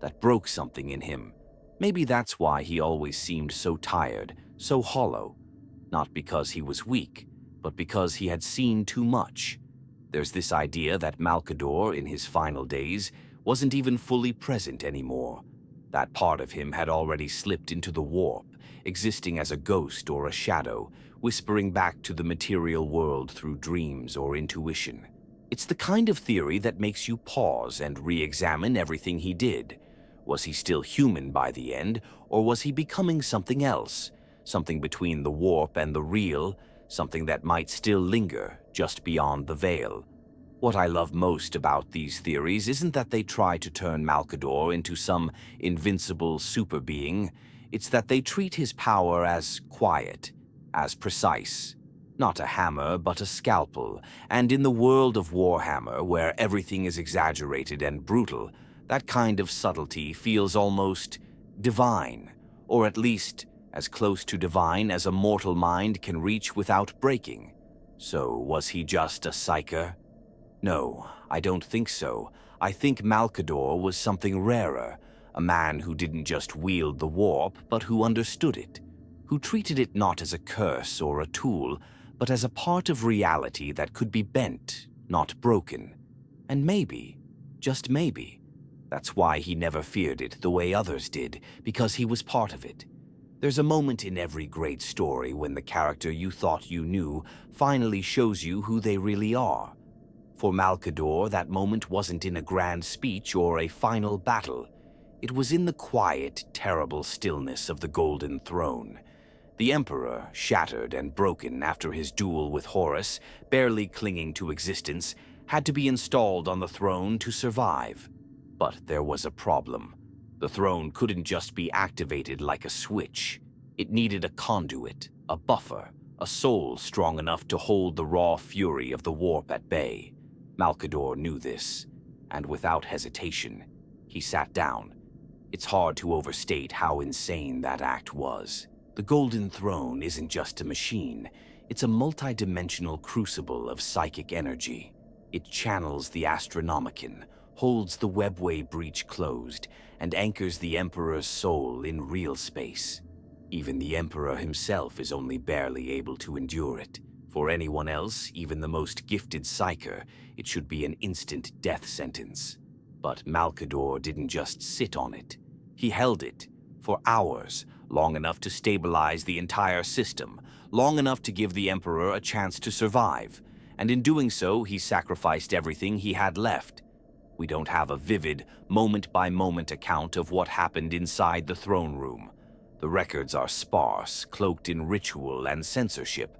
that broke something in him. Maybe that's why he always seemed so tired, so hollow. Not because he was weak, but because he had seen too much. There's this idea that Malcador, in his final days, wasn't even fully present anymore. That part of him had already slipped into the warp, existing as a ghost or a shadow, whispering back to the material world through dreams or intuition. It's the kind of theory that makes you pause and re-examine everything he did. Was he still human by the end, or was he becoming something else? Something between the warp and the real, something that might still linger just beyond the veil. What I love most about these theories isn't that they try to turn Malcador into some invincible super being. It's that they treat his power as quiet, as precise. Not a hammer, but a scalpel. And in the world of Warhammer, where everything is exaggerated and brutal, that kind of subtlety feels almost divine, or at least as close to divine as a mortal mind can reach without breaking. So, was he just a psyker? No, I don't think so. I think Malcador was something rarer, a man who didn't just wield the warp, but who understood it, who treated it not as a curse or a tool, but as a part of reality that could be bent, not broken. And maybe, just maybe, that's why he never feared it the way others did, because he was part of it. There's a moment in every great story when the character you thought you knew finally shows you who they really are. For Malcador, that moment wasn't in a grand speech or a final battle. It was in the quiet, terrible stillness of the Golden Throne. The Emperor, shattered and broken after his duel with Horus, barely clinging to existence, had to be installed on the throne to survive. But there was a problem. The throne couldn't just be activated like a switch. It needed a conduit, a buffer, a soul strong enough to hold the raw fury of the warp at bay. Malcador knew this, and without hesitation, he sat down. It's hard to overstate how insane that act was. The Golden Throne isn't just a machine, it's a multi-dimensional crucible of psychic energy. It channels the Astronomicon, holds the webway breach closed, and anchors the Emperor's soul in real space. Even the Emperor himself is only barely able to endure it. For anyone else, even the most gifted psyker, it should be an instant death sentence. But Malcador didn't just sit on it. He held it for hours, long enough to stabilize the entire system, long enough to give the Emperor a chance to survive. And in doing so, he sacrificed everything he had left. We don't have a vivid, moment-by-moment account of what happened inside the throne room. The records are sparse, cloaked in ritual and censorship.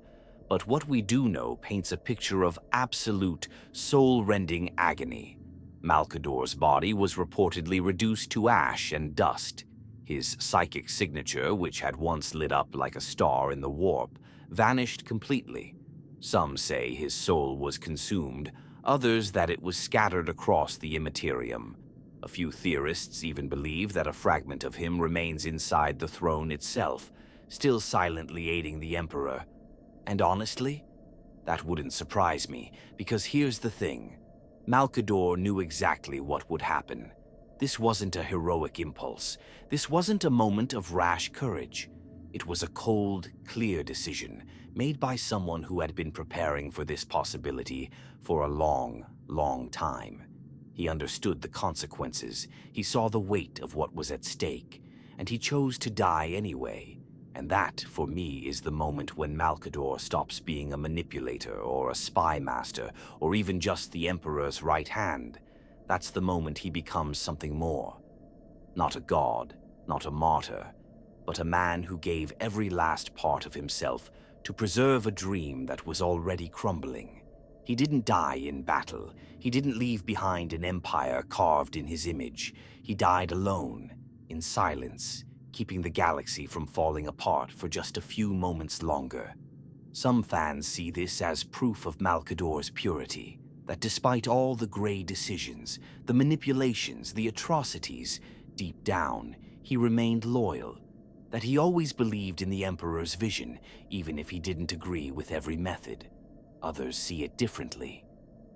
But what we do know paints a picture of absolute, soul-rending agony. Malcador's body was reportedly reduced to ash and dust. His psychic signature, which had once lit up like a star in the warp, vanished completely. Some say his soul was consumed, others that it was scattered across the Imperium. A few theorists even believe that a fragment of him remains inside the throne itself, still silently aiding the Emperor. And honestly, that wouldn't surprise me, because here's the thing. Malcador knew exactly what would happen. This wasn't a heroic impulse. This wasn't a moment of rash courage. It was a cold, clear decision made by someone who had been preparing for this possibility for a long, long time. He understood the consequences. He saw the weight of what was at stake, and he chose to die anyway. And that, for me, is the moment when Malcador stops being a manipulator or a spy master or even just the Emperor's right hand. That's the moment he becomes something more. Not a god, not a martyr, but a man who gave every last part of himself to preserve a dream that was already crumbling. He didn't die in battle. He didn't leave behind an empire carved in his image. He died alone, in silence, keeping the galaxy from falling apart for just a few moments longer. Some fans see this as proof of Malcador's purity, that despite all the gray decisions, the manipulations, the atrocities, deep down, he remained loyal, that he always believed in the Emperor's vision, even if he didn't agree with every method. Others see it differently.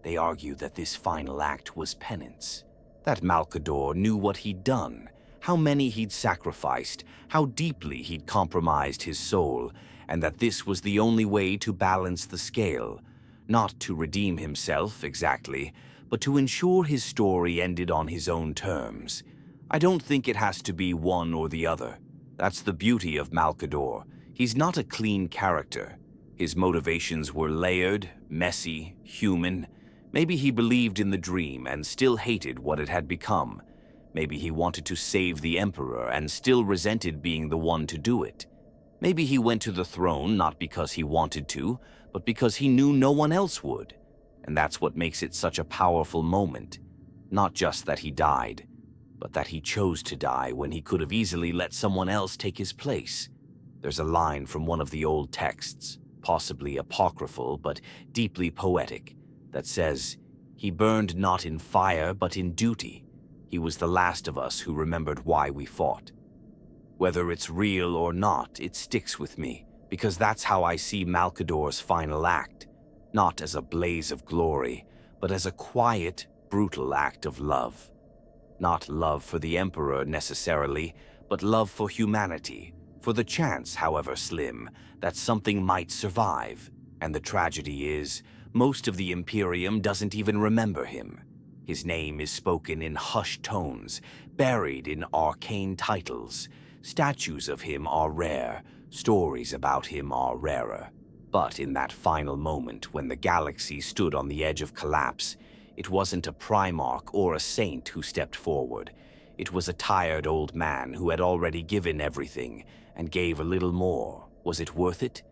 They argue that this final act was penance, that Malcador knew what he'd done, how many he'd sacrificed, how deeply he'd compromised his soul, and that this was the only way to balance the scale, not to redeem himself exactly, but to ensure his story ended on his own terms. I don't think it has to be one or the other. That's the beauty of Malcador. He's not a clean character. His motivations were layered, messy, human. Maybe he believed in the dream and still hated what it had become. Maybe he wanted to save the Emperor and still resented being the one to do it. Maybe he went to the throne not because he wanted to, but because he knew no one else would. And that's what makes it such a powerful moment. Not just that he died, but that he chose to die when he could have easily let someone else take his place. There's a line from one of the old texts, possibly apocryphal but deeply poetic, that says, "He burned not in fire but in duty. He was the last of us who remembered why we fought." Whether it's real or not, it sticks with me, because that's how I see Malcador's final act, not as a blaze of glory, but as a quiet, brutal act of love. Not love for the Emperor necessarily, but love for humanity, for the chance, however slim, that something might survive. And the tragedy is, most of the Imperium doesn't even remember him. His name is spoken in hushed tones, buried in arcane titles. Statues of him are rare, stories about him are rarer. But in that final moment when the galaxy stood on the edge of collapse, it wasn't a Primarch or a saint who stepped forward. It was a tired old man who had already given everything and gave a little more. Was it worth it?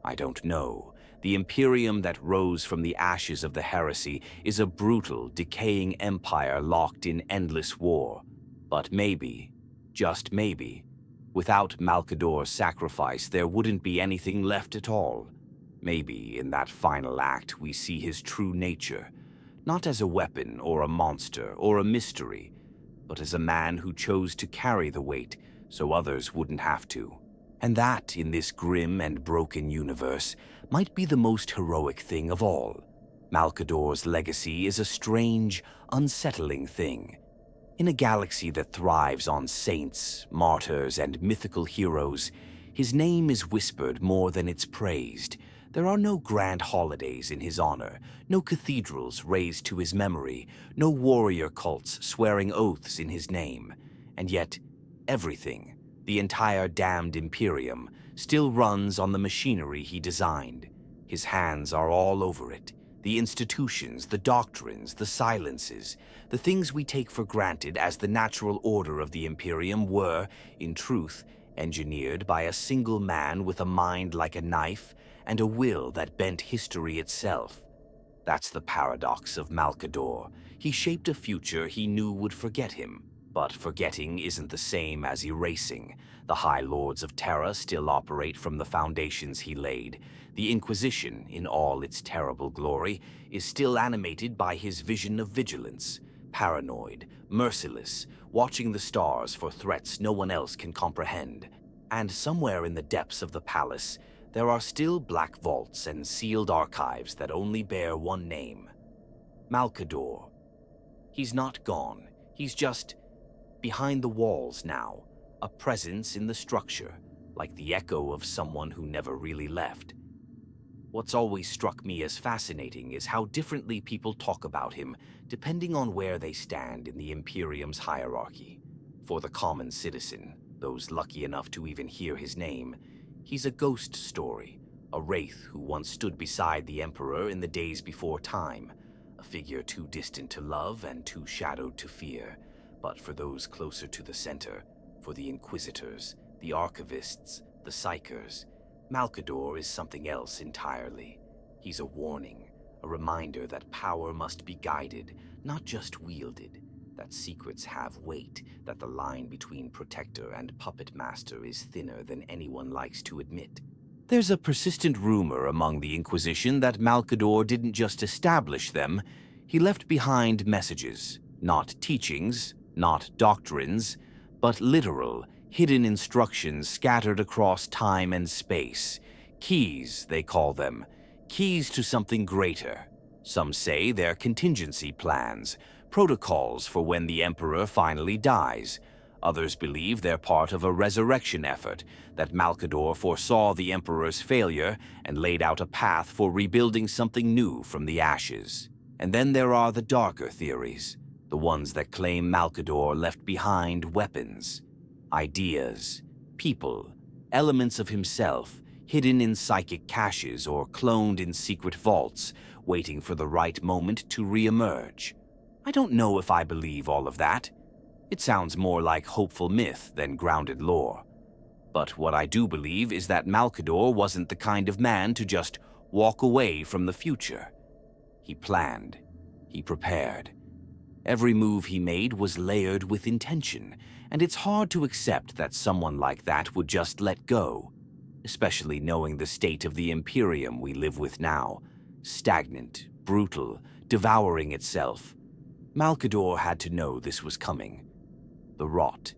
I don't know. The Imperium that rose from the ashes of the heresy is a brutal, decaying empire locked in endless war. But maybe, just maybe, without Malcador's sacrifice, there wouldn't be anything left at all. Maybe in that final act we see his true nature, not as a weapon or a monster or a mystery, but as a man who chose to carry the weight so others wouldn't have to. And that, in this grim and broken universe, might be the most heroic thing of all. Malcador's legacy is a strange, unsettling thing. In a galaxy that thrives on saints, martyrs, and mythical heroes, his name is whispered more than it's praised. There are no grand holidays in his honor, no cathedrals raised to his memory, no warrior cults swearing oaths in his name. And yet, everything, the entire damned Imperium, still runs on the machinery he designed. His hands are all over it. The institutions, the doctrines, the silences, the things we take for granted as the natural order of the Imperium were, in truth, engineered by a single man with a mind like a knife and a will that bent history itself. That's the paradox of Malcador. He shaped a future he knew would forget him. But forgetting isn't the same as erasing. The High Lords of Terra still operate from the foundations he laid. The Inquisition, in all its terrible glory, is still animated by his vision of vigilance. Paranoid, merciless, watching the stars for threats no one else can comprehend. And somewhere in the depths of the palace, there are still black vaults and sealed archives that only bear one name: Malcador. He's not gone. He's just behind the walls now, a presence in the structure, like the echo of someone who never really left. What's always struck me as fascinating is how differently people talk about him, depending on where they stand in the Imperium's hierarchy. For the common citizen, those lucky enough to even hear his name, he's a ghost story, a wraith who once stood beside the Emperor in the days before time, a figure too distant to love and too shadowed to fear. But for those closer to the center, for the Inquisitors, the Archivists, the Psychers, Malcador is something else entirely. He's a warning, a reminder that power must be guided, not just wielded, that secrets have weight, that the line between protector and puppet master is thinner than anyone likes to admit. There's a persistent rumor among the Inquisition that Malcador didn't just establish them, he left behind messages, not teachings, not doctrines, but literal, hidden instructions scattered across time and space. Keys, they call them. Keys to something greater. Some say they're contingency plans, protocols for when the Emperor finally dies. Others believe they're part of a resurrection effort, that Malcador foresaw the Emperor's failure and laid out a path for rebuilding something new from the ashes. And then there are the darker theories, the ones that claim Malcador left behind weapons, ideas, people, elements of himself, hidden in psychic caches or cloned in secret vaults, waiting for the right moment to re-emerge. I don't know if I believe all of that. It sounds more like hopeful myth than grounded lore. But what I do believe is that Malcador wasn't the kind of man to just walk away from the future. He planned. He prepared. Every move he made was layered with intention, and it's hard to accept that someone like that would just let go, especially knowing the state of the Imperium we live with now. Stagnant, brutal, devouring itself. Malcador had to know this was coming. The rot,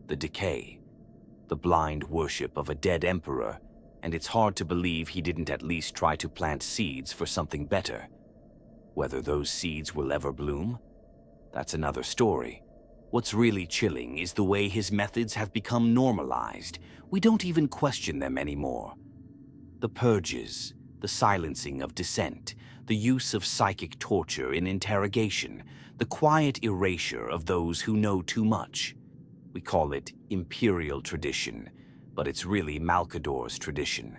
the decay, the blind worship of a dead emperor, and it's hard to believe he didn't at least try to plant seeds for something better. Whether those seeds will ever bloom, that's another story. What's really chilling is the way his methods have become normalized. We don't even question them anymore. The purges, the silencing of dissent, the use of psychic torture in interrogation, the quiet erasure of those who know too much. We call it imperial tradition, but it's really Malcador's tradition.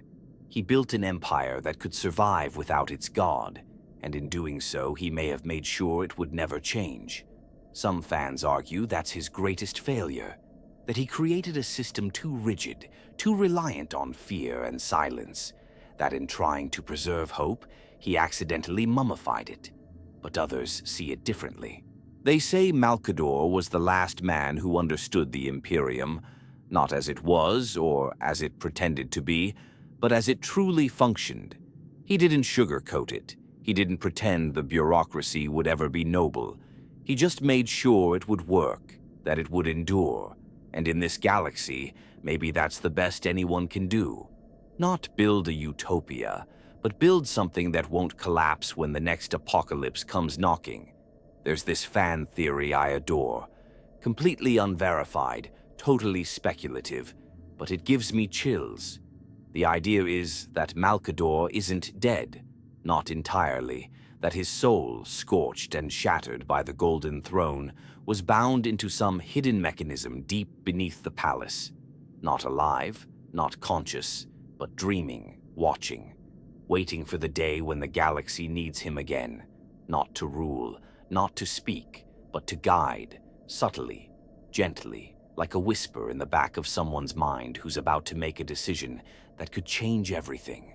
He built an empire that could survive without its god, and in doing so, he may have made sure it would never change. Some fans argue that's his greatest failure, that he created a system too rigid, too reliant on fear and silence, that in trying to preserve hope, he accidentally mummified it. But others see it differently. They say Malcador was the last man who understood the Imperium, not as it was or as it pretended to be, but as it truly functioned. He didn't sugarcoat it. He didn't pretend the bureaucracy would ever be noble. He just made sure it would work, that it would endure. And in this galaxy, maybe that's the best anyone can do. Not build a utopia, but build something that won't collapse when the next apocalypse comes knocking. There's this fan theory I adore. Completely unverified, totally speculative, but it gives me chills. The idea is that Malcador isn't dead, not entirely, that his soul, scorched and shattered by the Golden Throne, was bound into some hidden mechanism deep beneath the palace. Not alive, not conscious, but dreaming, watching, waiting for the day when the galaxy needs him again, not to rule, not to speak, but to guide, subtly, gently, like a whisper in the back of someone's mind who's about to make a decision that could change everything.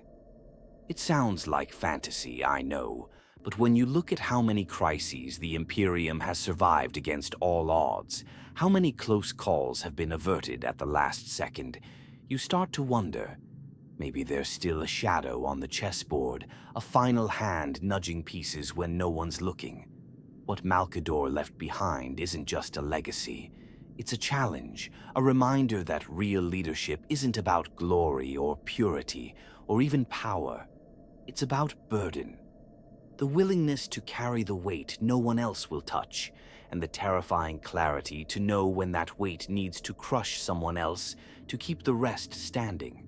It sounds like fantasy, I know, but when you look at how many crises the Imperium has survived against all odds, how many close calls have been averted at the last second, you start to wonder. Maybe there's still a shadow on the chessboard, a final hand nudging pieces when no one's looking. What Malcador left behind isn't just a legacy. It's a challenge, a reminder that real leadership isn't about glory or purity or even power. It's about burden. The willingness to carry the weight no one else will touch, and the terrifying clarity to know when that weight needs to crush someone else to keep the rest standing.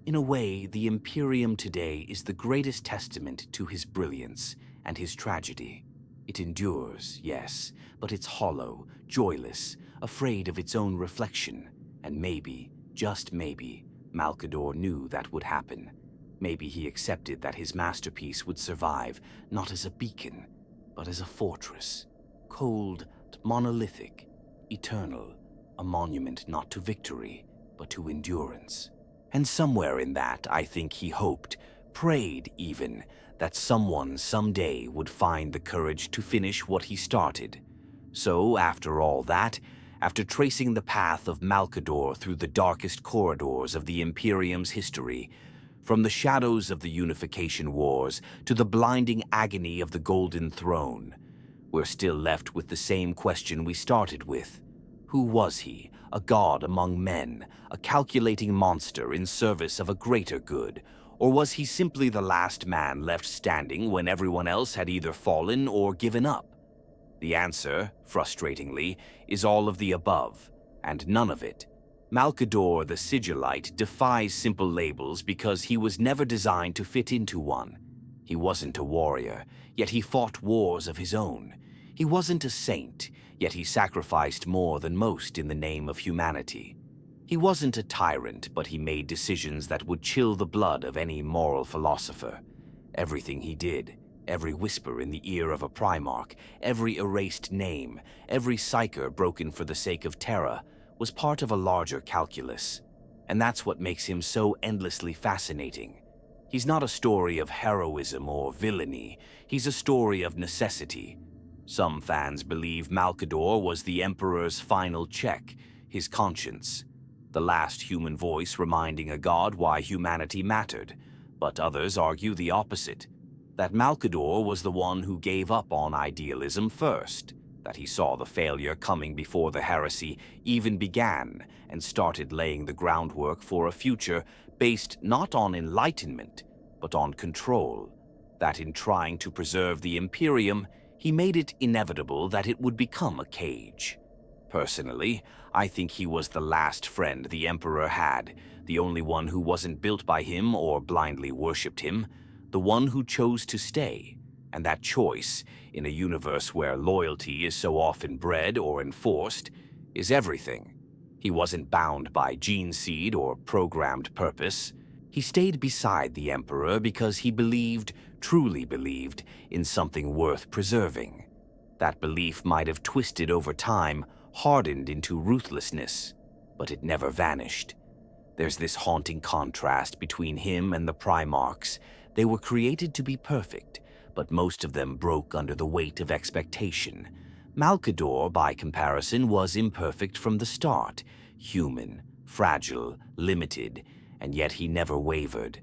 In a way, the Imperium today is the greatest testament to his brilliance and his tragedy. It endures, yes, but it's hollow, joyless, afraid of its own reflection, and maybe, just maybe, Malcador knew that would happen. Maybe he accepted that his masterpiece would survive, not as a beacon, but as a fortress, cold, monolithic, eternal, a monument not to victory, but to endurance. And somewhere in that, I think he hoped, prayed even, that someone someday would find the courage to finish what he started. So, after all that, after tracing the path of Malcador through the darkest corridors of the Imperium's history, from the shadows of the Unification Wars to the blinding agony of the Golden Throne, we're still left with the same question we started with. Who was he? A god among men, a calculating monster in service of a greater good? Or was he simply the last man left standing when everyone else had either fallen or given up? The answer, frustratingly, is all of the above, and none of it. Malcador the Sigillite defies simple labels because he was never designed to fit into one. He wasn't a warrior, yet he fought wars of his own. He wasn't a saint, yet he sacrificed more than most in the name of humanity. He wasn't a tyrant, but he made decisions that would chill the blood of any moral philosopher. Everything he did, every whisper in the ear of a Primarch, every erased name, every psyker broken for the sake of terror, was part of a larger calculus. And that's what makes him so endlessly fascinating. He's not a story of heroism or villainy, he's a story of necessity. Some fans believe Malcador was the Emperor's final check, his conscience. The last human voice reminding a god why humanity mattered, but others argue the opposite. That Malcador was the one who gave up on idealism first, that he saw the failure coming before the heresy even began and started laying the groundwork for a future based not on enlightenment, but on control, that in trying to preserve the Imperium, he made it inevitable that it would become a cage. Personally, I think he was the last friend the Emperor had, the only one who wasn't built by him or blindly worshipped him, the one who chose to stay. And that choice, in a universe where loyalty is so often bred or enforced, is everything. He wasn't bound by gene seed or programmed purpose. He stayed beside the Emperor because he believed, truly believed, in something worth preserving. That belief might have twisted over time, hardened into ruthlessness, but it never vanished. There's this haunting contrast between him and the Primarchs. They were created to be perfect, but most of them broke under the weight of expectation. Malcador, by comparison, was imperfect from the start, human, fragile, limited, and yet he never wavered.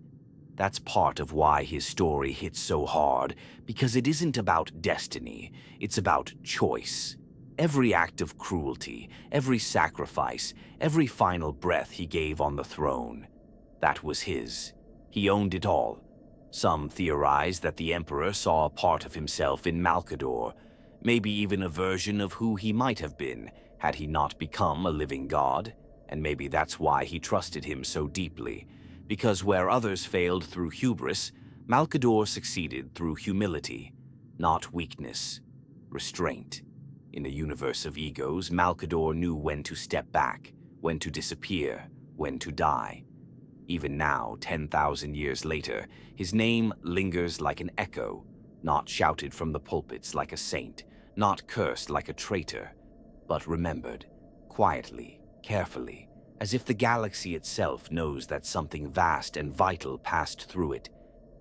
That's part of why his story hits so hard, because it isn't about destiny, it's about choice. Every act of cruelty, every sacrifice, every final breath he gave on the throne, that was his. He owned it all. Some theorize that the Emperor saw a part of himself in Malcador, maybe even a version of who he might have been had he not become a living god, and maybe that's why he trusted him so deeply, because where others failed through hubris, Malcador succeeded through humility, not weakness, restraint. In a universe of egos, Malcador knew when to step back, when to disappear, when to die. Even now, 10,000 years later, his name lingers like an echo, not shouted from the pulpits like a saint, not cursed like a traitor, but remembered, quietly, carefully, as if the galaxy itself knows that something vast and vital passed through it,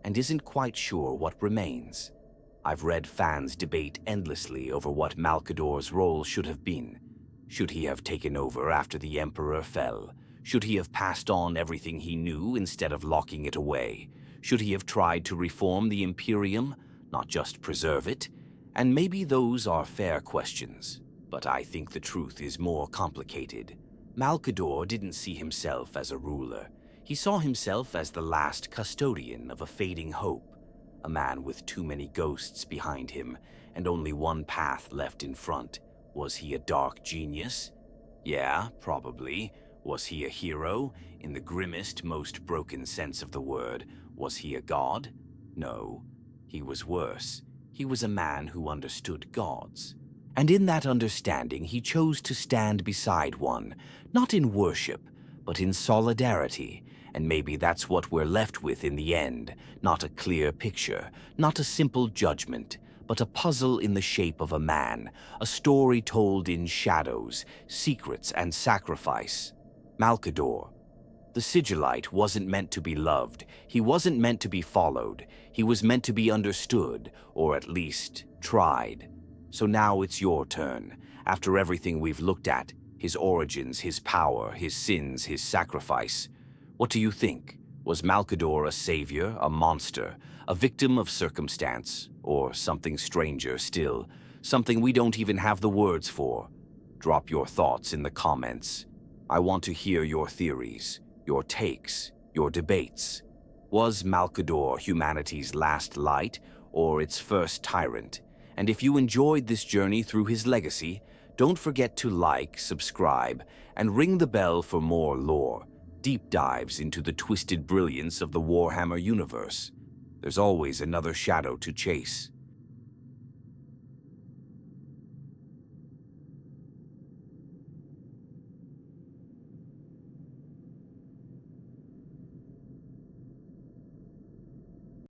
and isn't quite sure what remains. I've read fans debate endlessly over what Malcador's role should have been. Should he have taken over after the Emperor fell? Should he have passed on everything he knew instead of locking it away? Should he have tried to reform the Imperium, not just preserve it? And maybe those are fair questions, but I think the truth is more complicated. Malcador didn't see himself as a ruler. He saw himself as the last custodian of a fading hope, a man with too many ghosts behind him and only one path left in front. Was he a dark genius? Yeah, probably. Was he a hero? In the grimmest, most broken sense of the word, was he a god? No. He was worse. He was a man who understood gods. And in that understanding, he chose to stand beside one, not in worship, but in solidarity. And maybe that's what we're left with in the end. Not a clear picture, not a simple judgment, but a puzzle in the shape of a man, a story told in shadows, secrets, and sacrifice. Malcador, the Sigillite, wasn't meant to be loved. He wasn't meant to be followed. He was meant to be understood, or at least tried. So now it's your turn. After everything we've looked at, his origins, his power, his sins, his sacrifice, what do you think? Was Malcador a savior, a monster, a victim of circumstance, or something stranger still, something we don't even have the words for? Drop your thoughts in the comments. I want to hear your theories, your takes, your debates. Was Malcador humanity's last light or its first tyrant? And if you enjoyed this journey through his legacy, don't forget to like, subscribe, and ring the bell for more lore, deep dives into the twisted brilliance of the Warhammer universe. There's always another shadow to chase.